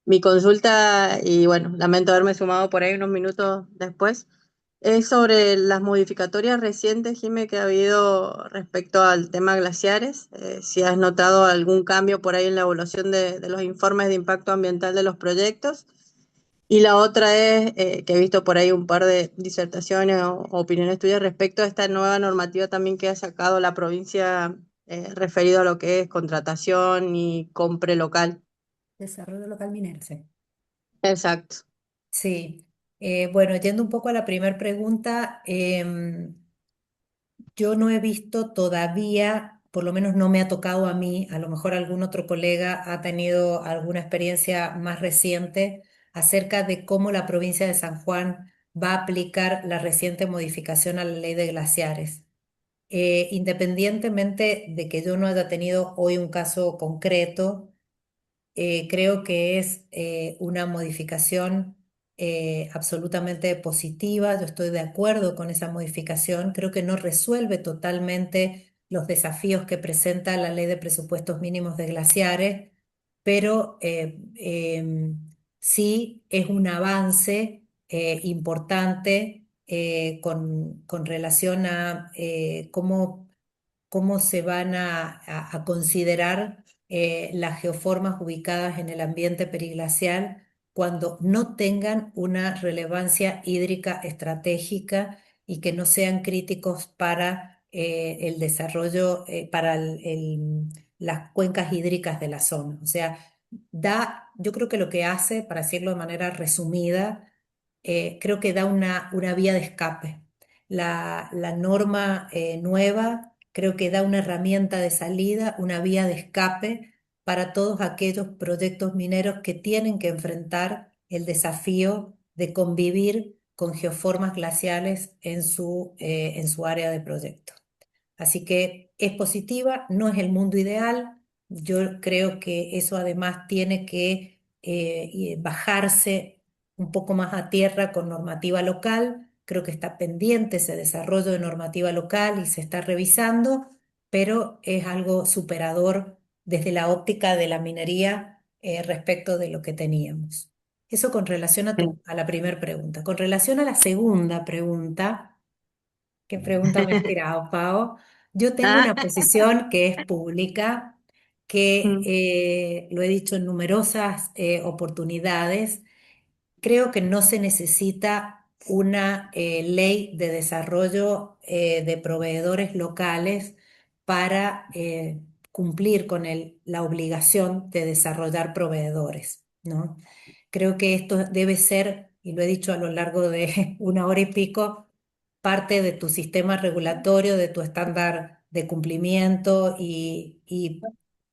Mi consulta, y bueno, lamento haberme sumado por ahí unos minutos después, es sobre las modificatorias recientes, Jime, que ha habido respecto al tema glaciares. Si has notado algún cambio por ahí en la evaluación de los informes de impacto ambiental de los proyectos. Y la otra es que he visto por ahí un par de disertaciones o opiniones tuyas respecto a esta nueva normativa también que ha sacado la provincia referido a lo que es contratación y compra local. Desarrollo local minero. Sí. Exacto. Sí. Bueno, yendo un poco a la primera pregunta, yo no he visto todavía, por lo menos no me ha tocado a mí, a lo mejor algún otro colega ha tenido alguna experiencia más reciente acerca de cómo la provincia de San Juan va a aplicar la reciente modificación a la ley de glaciares. Independientemente de que yo no haya tenido hoy un caso concreto, creo que es una modificación absolutamente positiva. Yo estoy de acuerdo con esa modificación. Creo que no resuelve totalmente los desafíos que presenta la Ley de Presupuestos Mínimos de Glaciares, pero sí es un avance importante con relación a cómo se van a considerar las geoformas ubicadas en el ambiente periglacial cuando no tengan una relevancia hídrica estratégica y que no sean críticos para el desarrollo, para las cuencas hídricas de la zona. O sea, yo creo que lo que hace, para decirlo de manera resumida, creo que da una vía de escape. La norma nueva creo que da una herramienta de salida, una vía de escape para todos aquellos proyectos mineros que tienen que enfrentar el desafío de convivir con geoformas glaciales en su área de proyecto. Así que es positiva, no es el mundo ideal. Yo creo que eso además tiene que bajarse un poco más a tierra con normativa local. Creo que está pendiente ese desarrollo de normativa local y se está revisando, pero es algo superador desde la óptica de la minería respecto de lo que teníamos. Eso con relación a Sí. a la primera pregunta. Con relación a la segunda pregunta, ¿qué pregunta me has tirado, Pau? Yo tengo Ah, una posición que es pública, que mm, lo he dicho en numerosas oportunidades. Creo que no se necesita una ley de desarrollo de proveedores locales para cumplir con la obligación de desarrollar proveedores, ¿no? Creo que esto debe ser, y lo he dicho a lo largo de una hora y pico, parte de tu sistema regulatorio, de tu estándar de cumplimiento y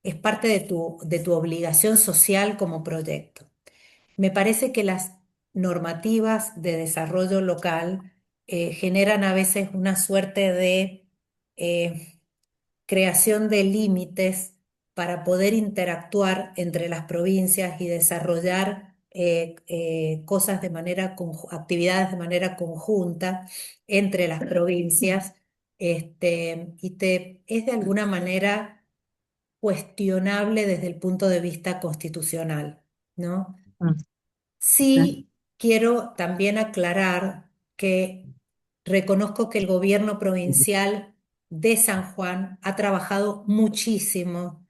es parte de tu obligación social como proyecto. Me parece que las normativas de desarrollo local generan a veces una suerte de eh, creación de límites para poder interactuar entre las provincias y desarrollar cosas de manera, actividades de manera conjunta entre las provincias, es de alguna manera cuestionable desde el punto de vista constitucional, ¿no? mm, sí, Sí, quiero también aclarar que reconozco que el gobierno provincial de San Juan ha trabajado muchísimo,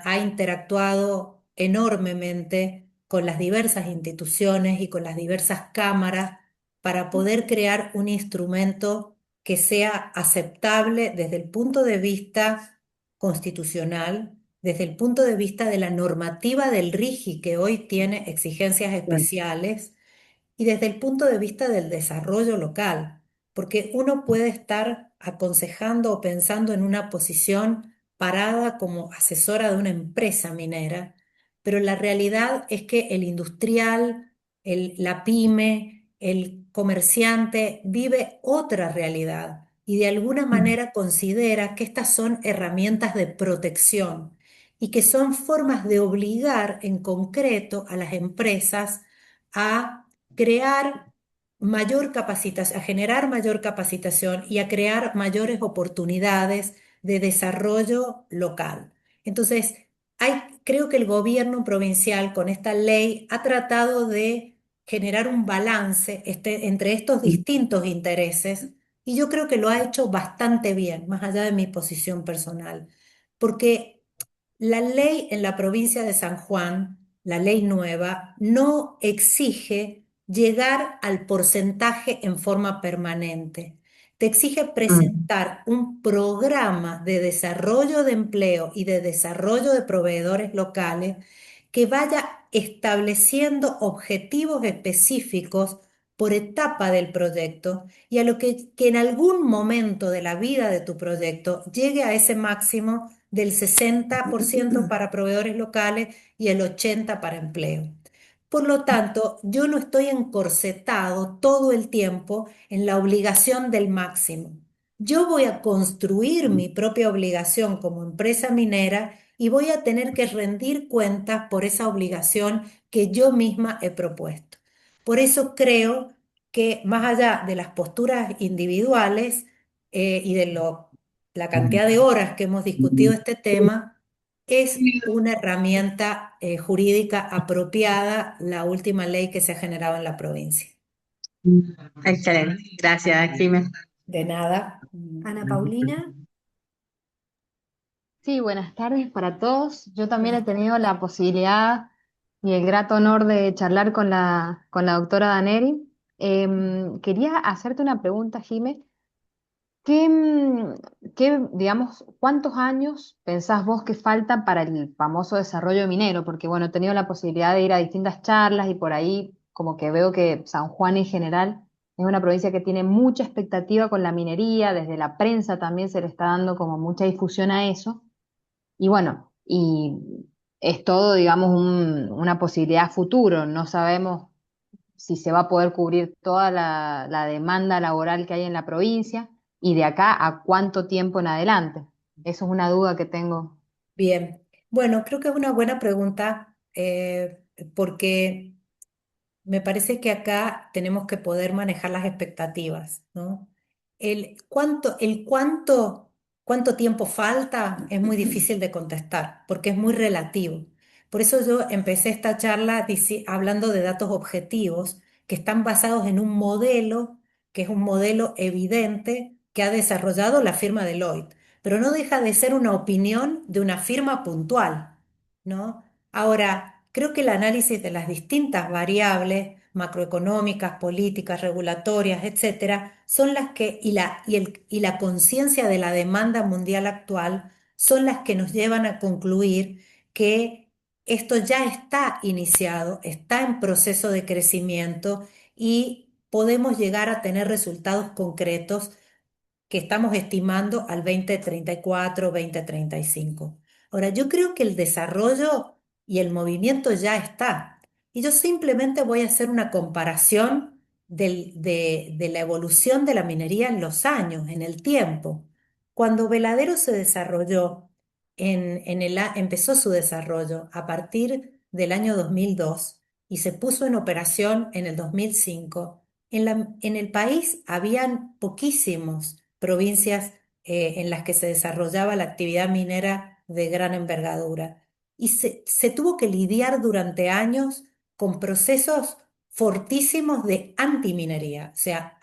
ha interactuado enormemente con las diversas instituciones y con las diversas cámaras para poder crear un instrumento que sea aceptable desde el punto de vista constitucional, desde el punto de vista de la normativa del RIGI, que hoy tiene exigencias sí, especiales, y desde el punto de vista del desarrollo local, porque uno puede estar aconsejando o pensando en una posición parada como asesora de una empresa minera, pero la realidad es que el industrial, la pyme, el comerciante vive otra realidad y de alguna mm, manera considera que estas son herramientas de protección y que son formas de obligar en concreto a las empresas a crear mayor capacitación, a generar mayor capacitación y a crear mayores oportunidades de desarrollo local. Entonces, creo que el gobierno provincial con esta ley ha tratado de generar un balance entre estos distintos intereses y yo creo que lo ha hecho bastante bien, más allá de mi posición personal, porque la ley en la provincia de San Juan, la ley nueva, no exige llegar al porcentaje en forma permanente. Te exige mm, presentar un programa de desarrollo de empleo y de desarrollo de proveedores locales que vaya estableciendo objetivos específicos por etapa del proyecto y a lo que en algún momento de la vida de tu proyecto llegue a ese máximo del 60% para proveedores locales y el 80% para empleo. Por lo tanto, yo no estoy encorsetado todo el tiempo en la obligación del máximo. Yo voy a construir mi propia obligación como empresa minera y voy a tener que rendir cuentas por esa obligación que yo misma he propuesto. Por eso creo que más allá de las posturas individuales y de la cantidad de horas que hemos discutido este tema, es una herramienta jurídica apropiada la última ley que se ha generado en la provincia. excelente. Gracias, Jimé. De nada. Ana Paulina, Sí, buenas tardes para todos. Yo también he tenido la posibilidad y el grato honor de charlar con con la doctora Daneri. Quería hacerte una pregunta, Jimé. Digamos, cuántos años pensás vos que faltan para el famoso desarrollo minero? Porque, bueno, he tenido la posibilidad de ir a distintas charlas y por ahí como que veo que San Juan en general es una provincia que tiene mucha expectativa con la minería, desde la prensa también se le está dando como mucha difusión a eso. Y bueno, y es todo, digamos, una posibilidad a futuro. No sabemos si se va a poder cubrir toda la demanda laboral que hay en la provincia y de acá a cuánto tiempo en adelante. Eso es una duda que tengo. Bien. Bueno, creo que es una buena pregunta porque me parece que acá tenemos que poder manejar las expectativas, ¿no? Cuánto tiempo falta es muy difícil de contestar porque es muy relativo. Por eso yo empecé esta charla hablando de datos objetivos que están basados en un modelo, que es un modelo evidente que ha desarrollado la firma Deloitte, pero no deja de ser una opinión de una firma puntual, ¿no? Ahora, creo que el análisis de las distintas variables macroeconómicas, políticas, regulatorias, etcétera, son las que, y la conciencia de la demanda mundial actual, son las que nos llevan a concluir que esto ya está iniciado, está en proceso de crecimiento y podemos llegar a tener resultados concretos que estamos estimando al 2034, 2035. Ahora, yo creo que el desarrollo y el movimiento ya está. Y yo simplemente voy a hacer una comparación de la evolución de la minería en los años, en el tiempo. Cuando Veladero se desarrolló, empezó su desarrollo a partir del año 2002 y se puso en operación en el 2005. En el país habían poquísimos provincias en las que se desarrollaba la actividad minera de gran envergadura. Y se tuvo que lidiar durante años con procesos fortísimos de antiminería. O sea,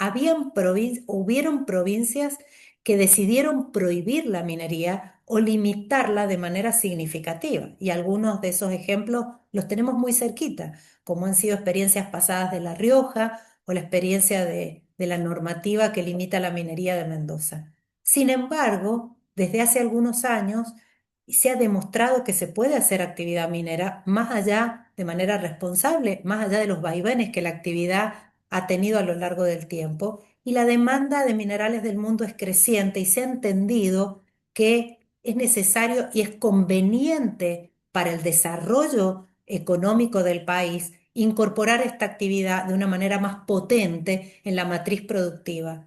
hubieron provincias que decidieron prohibir la minería o limitarla de manera significativa. Y algunos de esos ejemplos los tenemos muy cerquita, como han sido experiencias pasadas de La Rioja o la experiencia de la normativa que limita la minería de Mendoza. Sin embargo, desde hace algunos años se ha demostrado que se puede hacer actividad minera más allá, de manera responsable, más allá de los vaivenes que la actividad ha tenido a lo largo del tiempo, y la demanda de minerales del mundo es creciente y se ha entendido que es necesario y es conveniente para el desarrollo económico del país incorporar esta actividad de una manera más potente en la matriz productiva.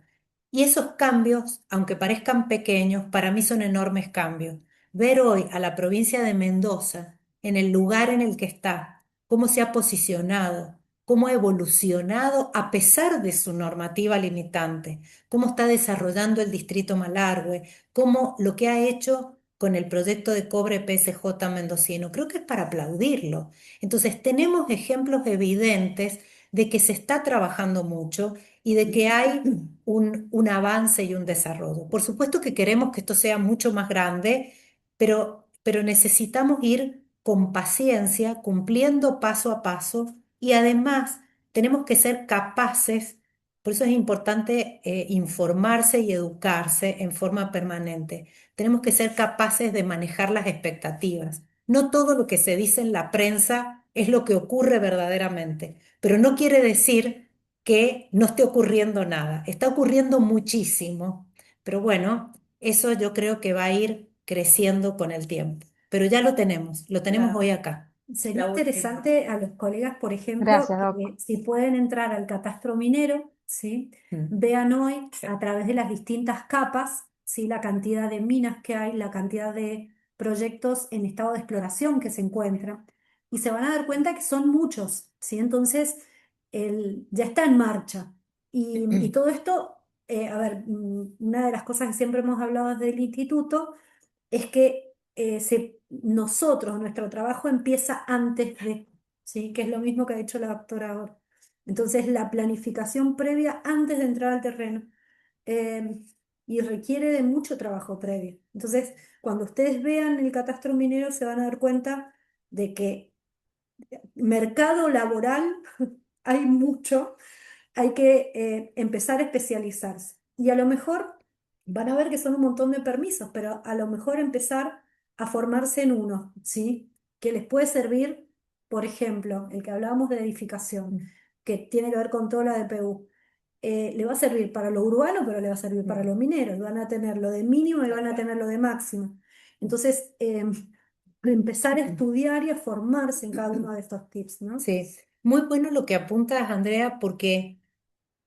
Y esos cambios, aunque parezcan pequeños, para mí son enormes cambios. Ver hoy a la provincia de Mendoza en el lugar en el que está, cómo se ha posicionado, cómo ha evolucionado a pesar de su normativa limitante, cómo está desarrollando el distrito Malargüe, cómo lo que ha hecho con el proyecto de cobre PSJ mendocino, creo que es para aplaudirlo. Entonces, tenemos ejemplos evidentes de que se está trabajando mucho y de que hay un avance y un desarrollo. Por supuesto que queremos que esto sea mucho más grande, pero necesitamos ir con paciencia, cumpliendo paso a paso y además tenemos que ser capaces, por eso es importante informarse y educarse en forma permanente. Tenemos que ser capaces de manejar las expectativas. No todo lo que se dice en la prensa es lo que ocurre verdaderamente, pero no quiere decir que no esté ocurriendo nada. Está ocurriendo muchísimo, pero bueno, eso yo creo que va a ir creciendo con el tiempo. Pero ya lo tenemos Claro. hoy acá. Sería interesante a los colegas, por ejemplo, Gracias, Doc. que si pueden entrar al catastro minero, ¿sí? Mm. Vean hoy Sí. a través de las distintas capas, ¿sí? La cantidad de minas que hay, la cantidad de proyectos en estado de exploración que se encuentran, y se van a dar cuenta que son muchos, ¿sí? Entonces, ya está en marcha. Y todo esto, a ver, una de las cosas que siempre hemos hablado desde el instituto es que nosotros, nuestro trabajo empieza antes de, ¿sí? Que es lo mismo que ha dicho la doctora ahora. Entonces, la planificación previa antes de entrar al terreno eh, y requiere de mucho trabajo previo. Entonces, cuando ustedes vean el catastro minero, se van a dar cuenta de que mercado laboral hay mucho, hay que empezar a especializarse. Y a lo mejor van a ver que son un montón de permisos, pero a lo mejor empezar a formarse en uno, ¿sí? Que les puede servir, por ejemplo, el que hablábamos de edificación, que tiene que ver con toda la DPU. Le va a servir para lo urbano, pero le va a servir para lo minero. Y van a tener lo de mínimo y van a tener lo de máximo. Entonces, empezar a estudiar y a formarse en cada uno de estos tips, ¿no? Sí, muy bueno lo que apuntas, Andrea, porque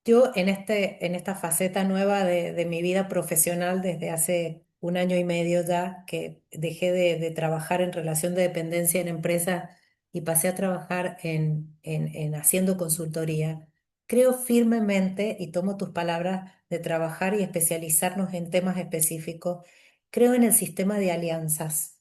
yo en esta faceta nueva de mi vida profesional desde hace un año y medio ya, que dejé de trabajar en relación de dependencia en empresa y pasé a trabajar en haciendo consultoría, creo firmemente, y tomo tus palabras, de trabajar y especializarnos en temas específicos, creo en el sistema de alianzas.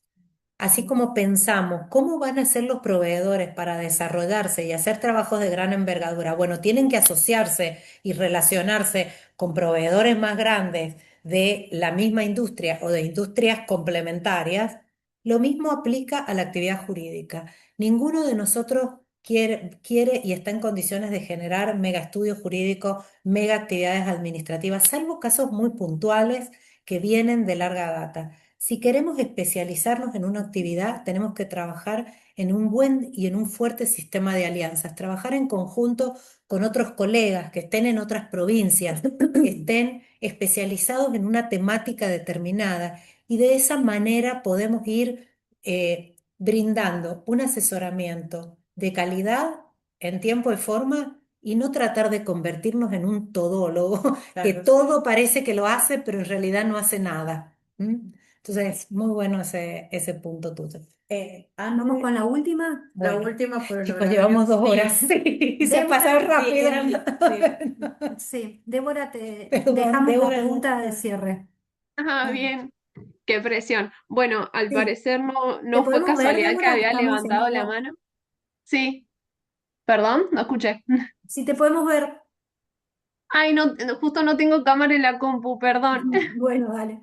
así como pensamos, ¿cómo van a ser los proveedores para desarrollarse y hacer trabajos de gran envergadura? Bueno, tienen que asociarse y relacionarse con proveedores más grandes de la misma industria o de industrias complementarias. Lo mismo aplica a la actividad jurídica. Ninguno de nosotros quiere y está en condiciones de generar mega estudios jurídicos, mega actividades administrativas, salvo casos muy puntuales que vienen de larga data. Si queremos especializarnos en una actividad, tenemos que trabajar en un buen y en un fuerte sistema de alianzas, trabajar en conjunto con otros colegas que estén en otras provincias, que estén especializados en una temática determinada, y de esa manera podemos ir brindando un asesoramiento de calidad en tiempo y forma y no tratar de convertirnos en un todólogo que Claro. todo parece que lo hace, pero en realidad no hace nada. ¿Mm? Entonces, muy bueno ese punto tuyo. Vamos con la última. La Bueno, última por el chicos, horario. llevamos 2 horas. Sí, Sí, se ha Débora, pasado sí, rápido. sí, Débora, te Perdón, dejamos la Débora. pregunta de cierre. Ah, bien, qué presión. Bueno, al Sí, parecer ¿te no fue podemos ver, casualidad que Débora, que había estamos en levantado la vivo? mano. Sí, perdón, no escuché. Sí, te podemos ver. Ay, justo no tengo cámara en la compu, perdón. Bueno, dale.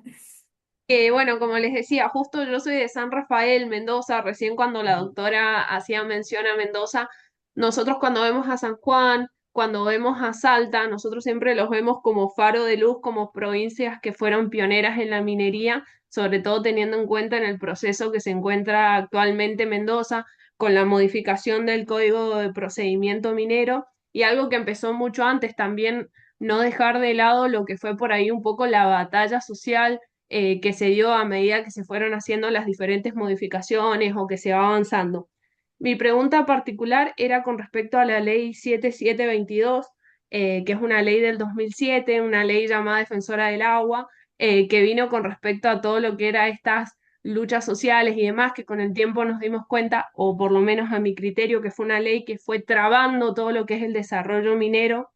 Bueno, como les decía, justo yo soy de San Rafael, Mendoza. Recién cuando la doctora hacía mención a Mendoza, nosotros cuando vemos a San Juan, cuando vemos a Salta, nosotros siempre los vemos como faro de luz, como provincias que fueron pioneras en la minería, sobre todo teniendo en cuenta en el proceso que se encuentra actualmente Mendoza, con la modificación del Código de Procedimiento Minero, y algo que empezó mucho antes también, no dejar de lado lo que fue por ahí un poco la batalla social que se dio a medida que se fueron haciendo las diferentes modificaciones o que se va avanzando. Mi pregunta particular era con respecto a la ley 7722, que es una ley del 2007, una ley llamada Defensora del Agua, que vino con respecto a todo lo que era estas luchas sociales y demás, que con el tiempo nos dimos cuenta, o por lo menos a mi criterio, que fue una ley que fue trabando todo lo que es el desarrollo minero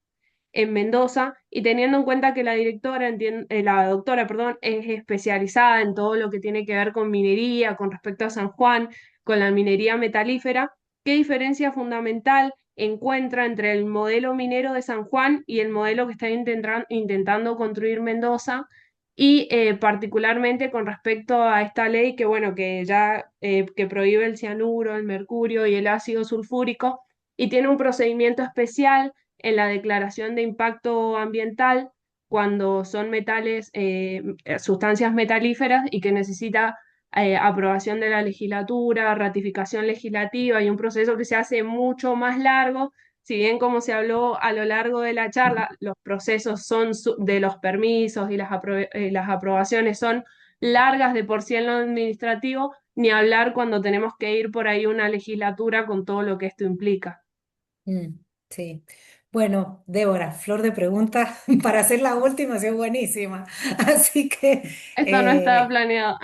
en Mendoza, y teniendo en cuenta que la doctora, perdón, es especializada en todo lo que tiene que ver con minería, con respecto a San Juan, con la minería metalífera, ¿qué diferencia fundamental encuentra entre el modelo minero de San Juan y el modelo que está intentando construir Mendoza? Y particularmente con respecto a esta ley que, bueno, que ya que prohíbe el cianuro, el mercurio y el ácido sulfúrico, y tiene un procedimiento especial en la declaración de impacto ambiental cuando son metales, sustancias metalíferas, y que necesita aprobación de la legislatura, ratificación legislativa y un proceso que se hace mucho más largo. Si bien, como se habló a lo largo de la charla, los procesos de los permisos y las aprobaciones son largas de por sí en lo administrativo, ni hablar cuando tenemos que ir por ahí una legislatura con todo lo que esto implica. Mm, sí. Bueno, Débora, flor de preguntas para hacer la última, ha sido buenísima. Así que Esto no estaba eh, planeado.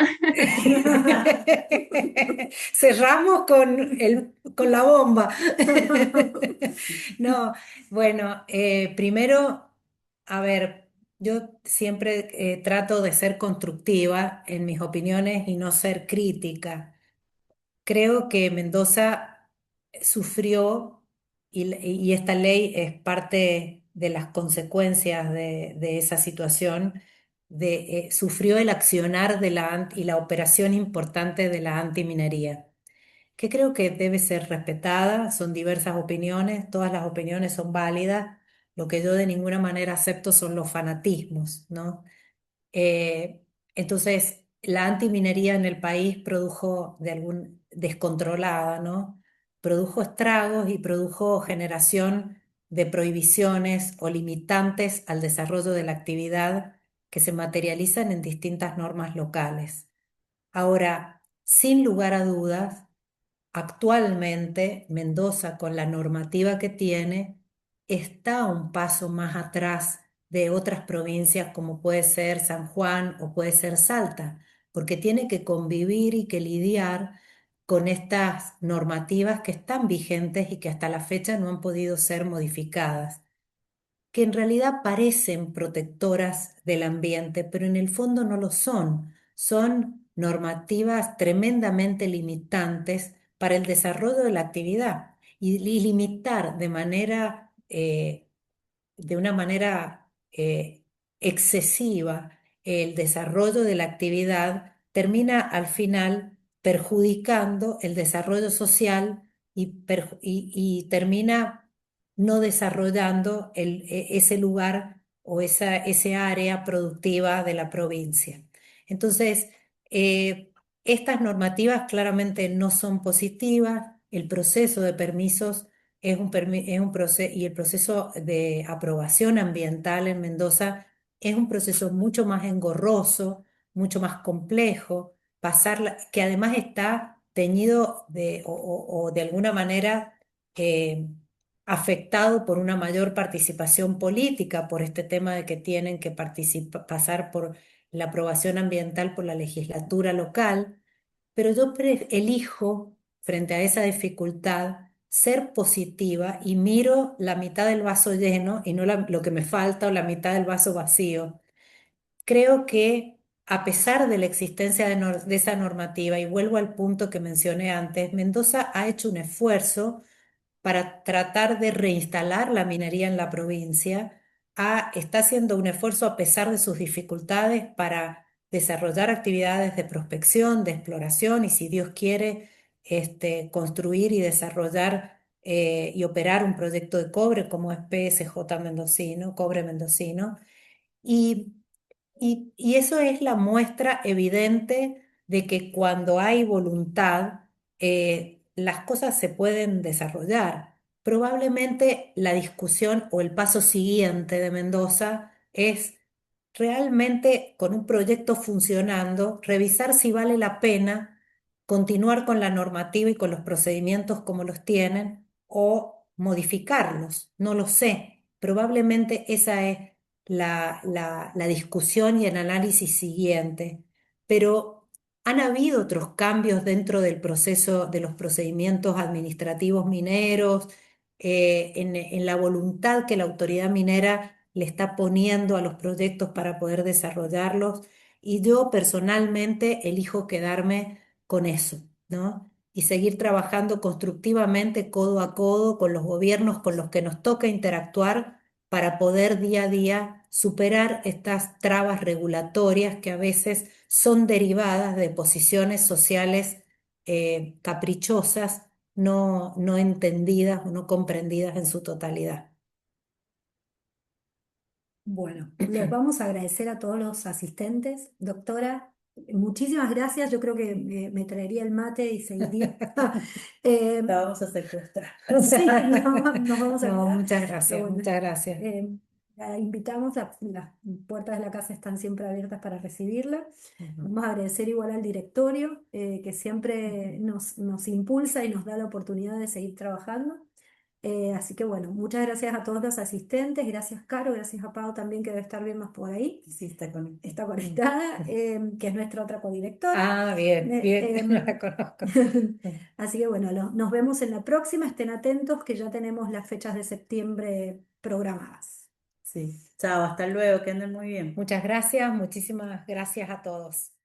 cerramos con la bomba. No, bueno, primero, a ver, yo siempre trato de ser constructiva en mis opiniones y no ser crítica. Creo que Mendoza sufrió y esta ley es parte de las consecuencias de esa situación, sufrió el accionar y la operación importante de la antiminería, que creo que debe ser respetada. Son diversas opiniones, todas las opiniones son válidas. Lo que yo de ninguna manera acepto son los fanatismos, ¿no? Eh, entonces, la antiminería en el país produjo descontrolada, ¿no? Produjo estragos y produjo generación de prohibiciones o limitantes al desarrollo de la actividad que se materializan en distintas normas locales. Ahora, sin lugar a dudas, actualmente, Mendoza, con la normativa que tiene, está un paso más atrás de otras provincias como puede ser San Juan o puede ser Salta, porque tiene que convivir y que lidiar con estas normativas que están vigentes y que hasta la fecha no han podido ser modificadas, que en realidad parecen protectoras del ambiente, pero en el fondo no lo son. Son normativas tremendamente limitantes para el desarrollo de la actividad y limitar de una manera excesiva el desarrollo de la actividad termina al final perjudicando el desarrollo social y termina no desarrollando ese lugar o ese área productiva de la provincia. Entonces, estas normativas claramente no son positivas, el proceso de permisos es un proceso, y el proceso de aprobación ambiental en Mendoza es un proceso mucho más engorroso, mucho más complejo, que además está teñido o de alguna manera eh, afectado por una mayor participación política, por este tema de que tienen que pasar por la aprobación ambiental por la legislatura local, pero yo elijo, frente a esa dificultad, ser positiva y miro la mitad del vaso lleno y no lo que me falta o la mitad del vaso vacío. Creo que a pesar de la existencia de esa normativa, y vuelvo al punto que mencioné antes, Mendoza ha hecho un esfuerzo para tratar de reinstalar la minería en la provincia, está haciendo un esfuerzo a pesar de sus dificultades para desarrollar actividades de prospección, de exploración y si Dios quiere, construir y desarrollar y operar un proyecto de cobre como es PSJ Mendocino, Cobre Mendocino. Y y eso es la muestra evidente de que cuando hay voluntad, las cosas se pueden desarrollar. Probablemente la discusión o el paso siguiente de Mendoza es realmente con un proyecto funcionando, revisar si vale la pena continuar con la normativa y con los procedimientos como los tienen o modificarlos. No lo sé. Probablemente esa es la discusión y el análisis siguiente, pero han habido otros cambios dentro del proceso de los procedimientos administrativos mineros, en la voluntad que la autoridad minera le está poniendo a los proyectos para poder desarrollarlos, y yo personalmente elijo quedarme con eso, ¿no? Y seguir trabajando constructivamente codo a codo con los gobiernos con los que nos toca interactuar para poder día a día superar estas trabas regulatorias que a veces son derivadas de posiciones sociales caprichosas, no entendidas o no comprendidas en su totalidad. Bueno, les vamos a agradecer a todos los asistentes. Doctora, muchísimas gracias. Yo creo que me traería el mate y seguiría. Eh, La vamos a secuestrar. sí, nos vamos a No, quedar. muchas Pero gracias, bueno, muchas gracias. la invitamos, las puertas de la casa están siempre abiertas para recibirla. Ujú. Vamos a agradecer igual al directorio, que siempre nos impulsa y nos da la oportunidad de seguir trabajando. Así que bueno, muchas gracias a todos los asistentes, gracias Caro, gracias a Pau también que debe estar bien más por ahí, Sí, está conectada. está conectada, que es nuestra otra codirectora. Ah, bien, bien, no la Em, conozco. Así que bueno, nos vemos en la próxima, estén atentos que ya tenemos las fechas de septiembre programadas. Sí, chao, hasta luego, que anden muy bien. Muchas gracias, muchísimas gracias a todos.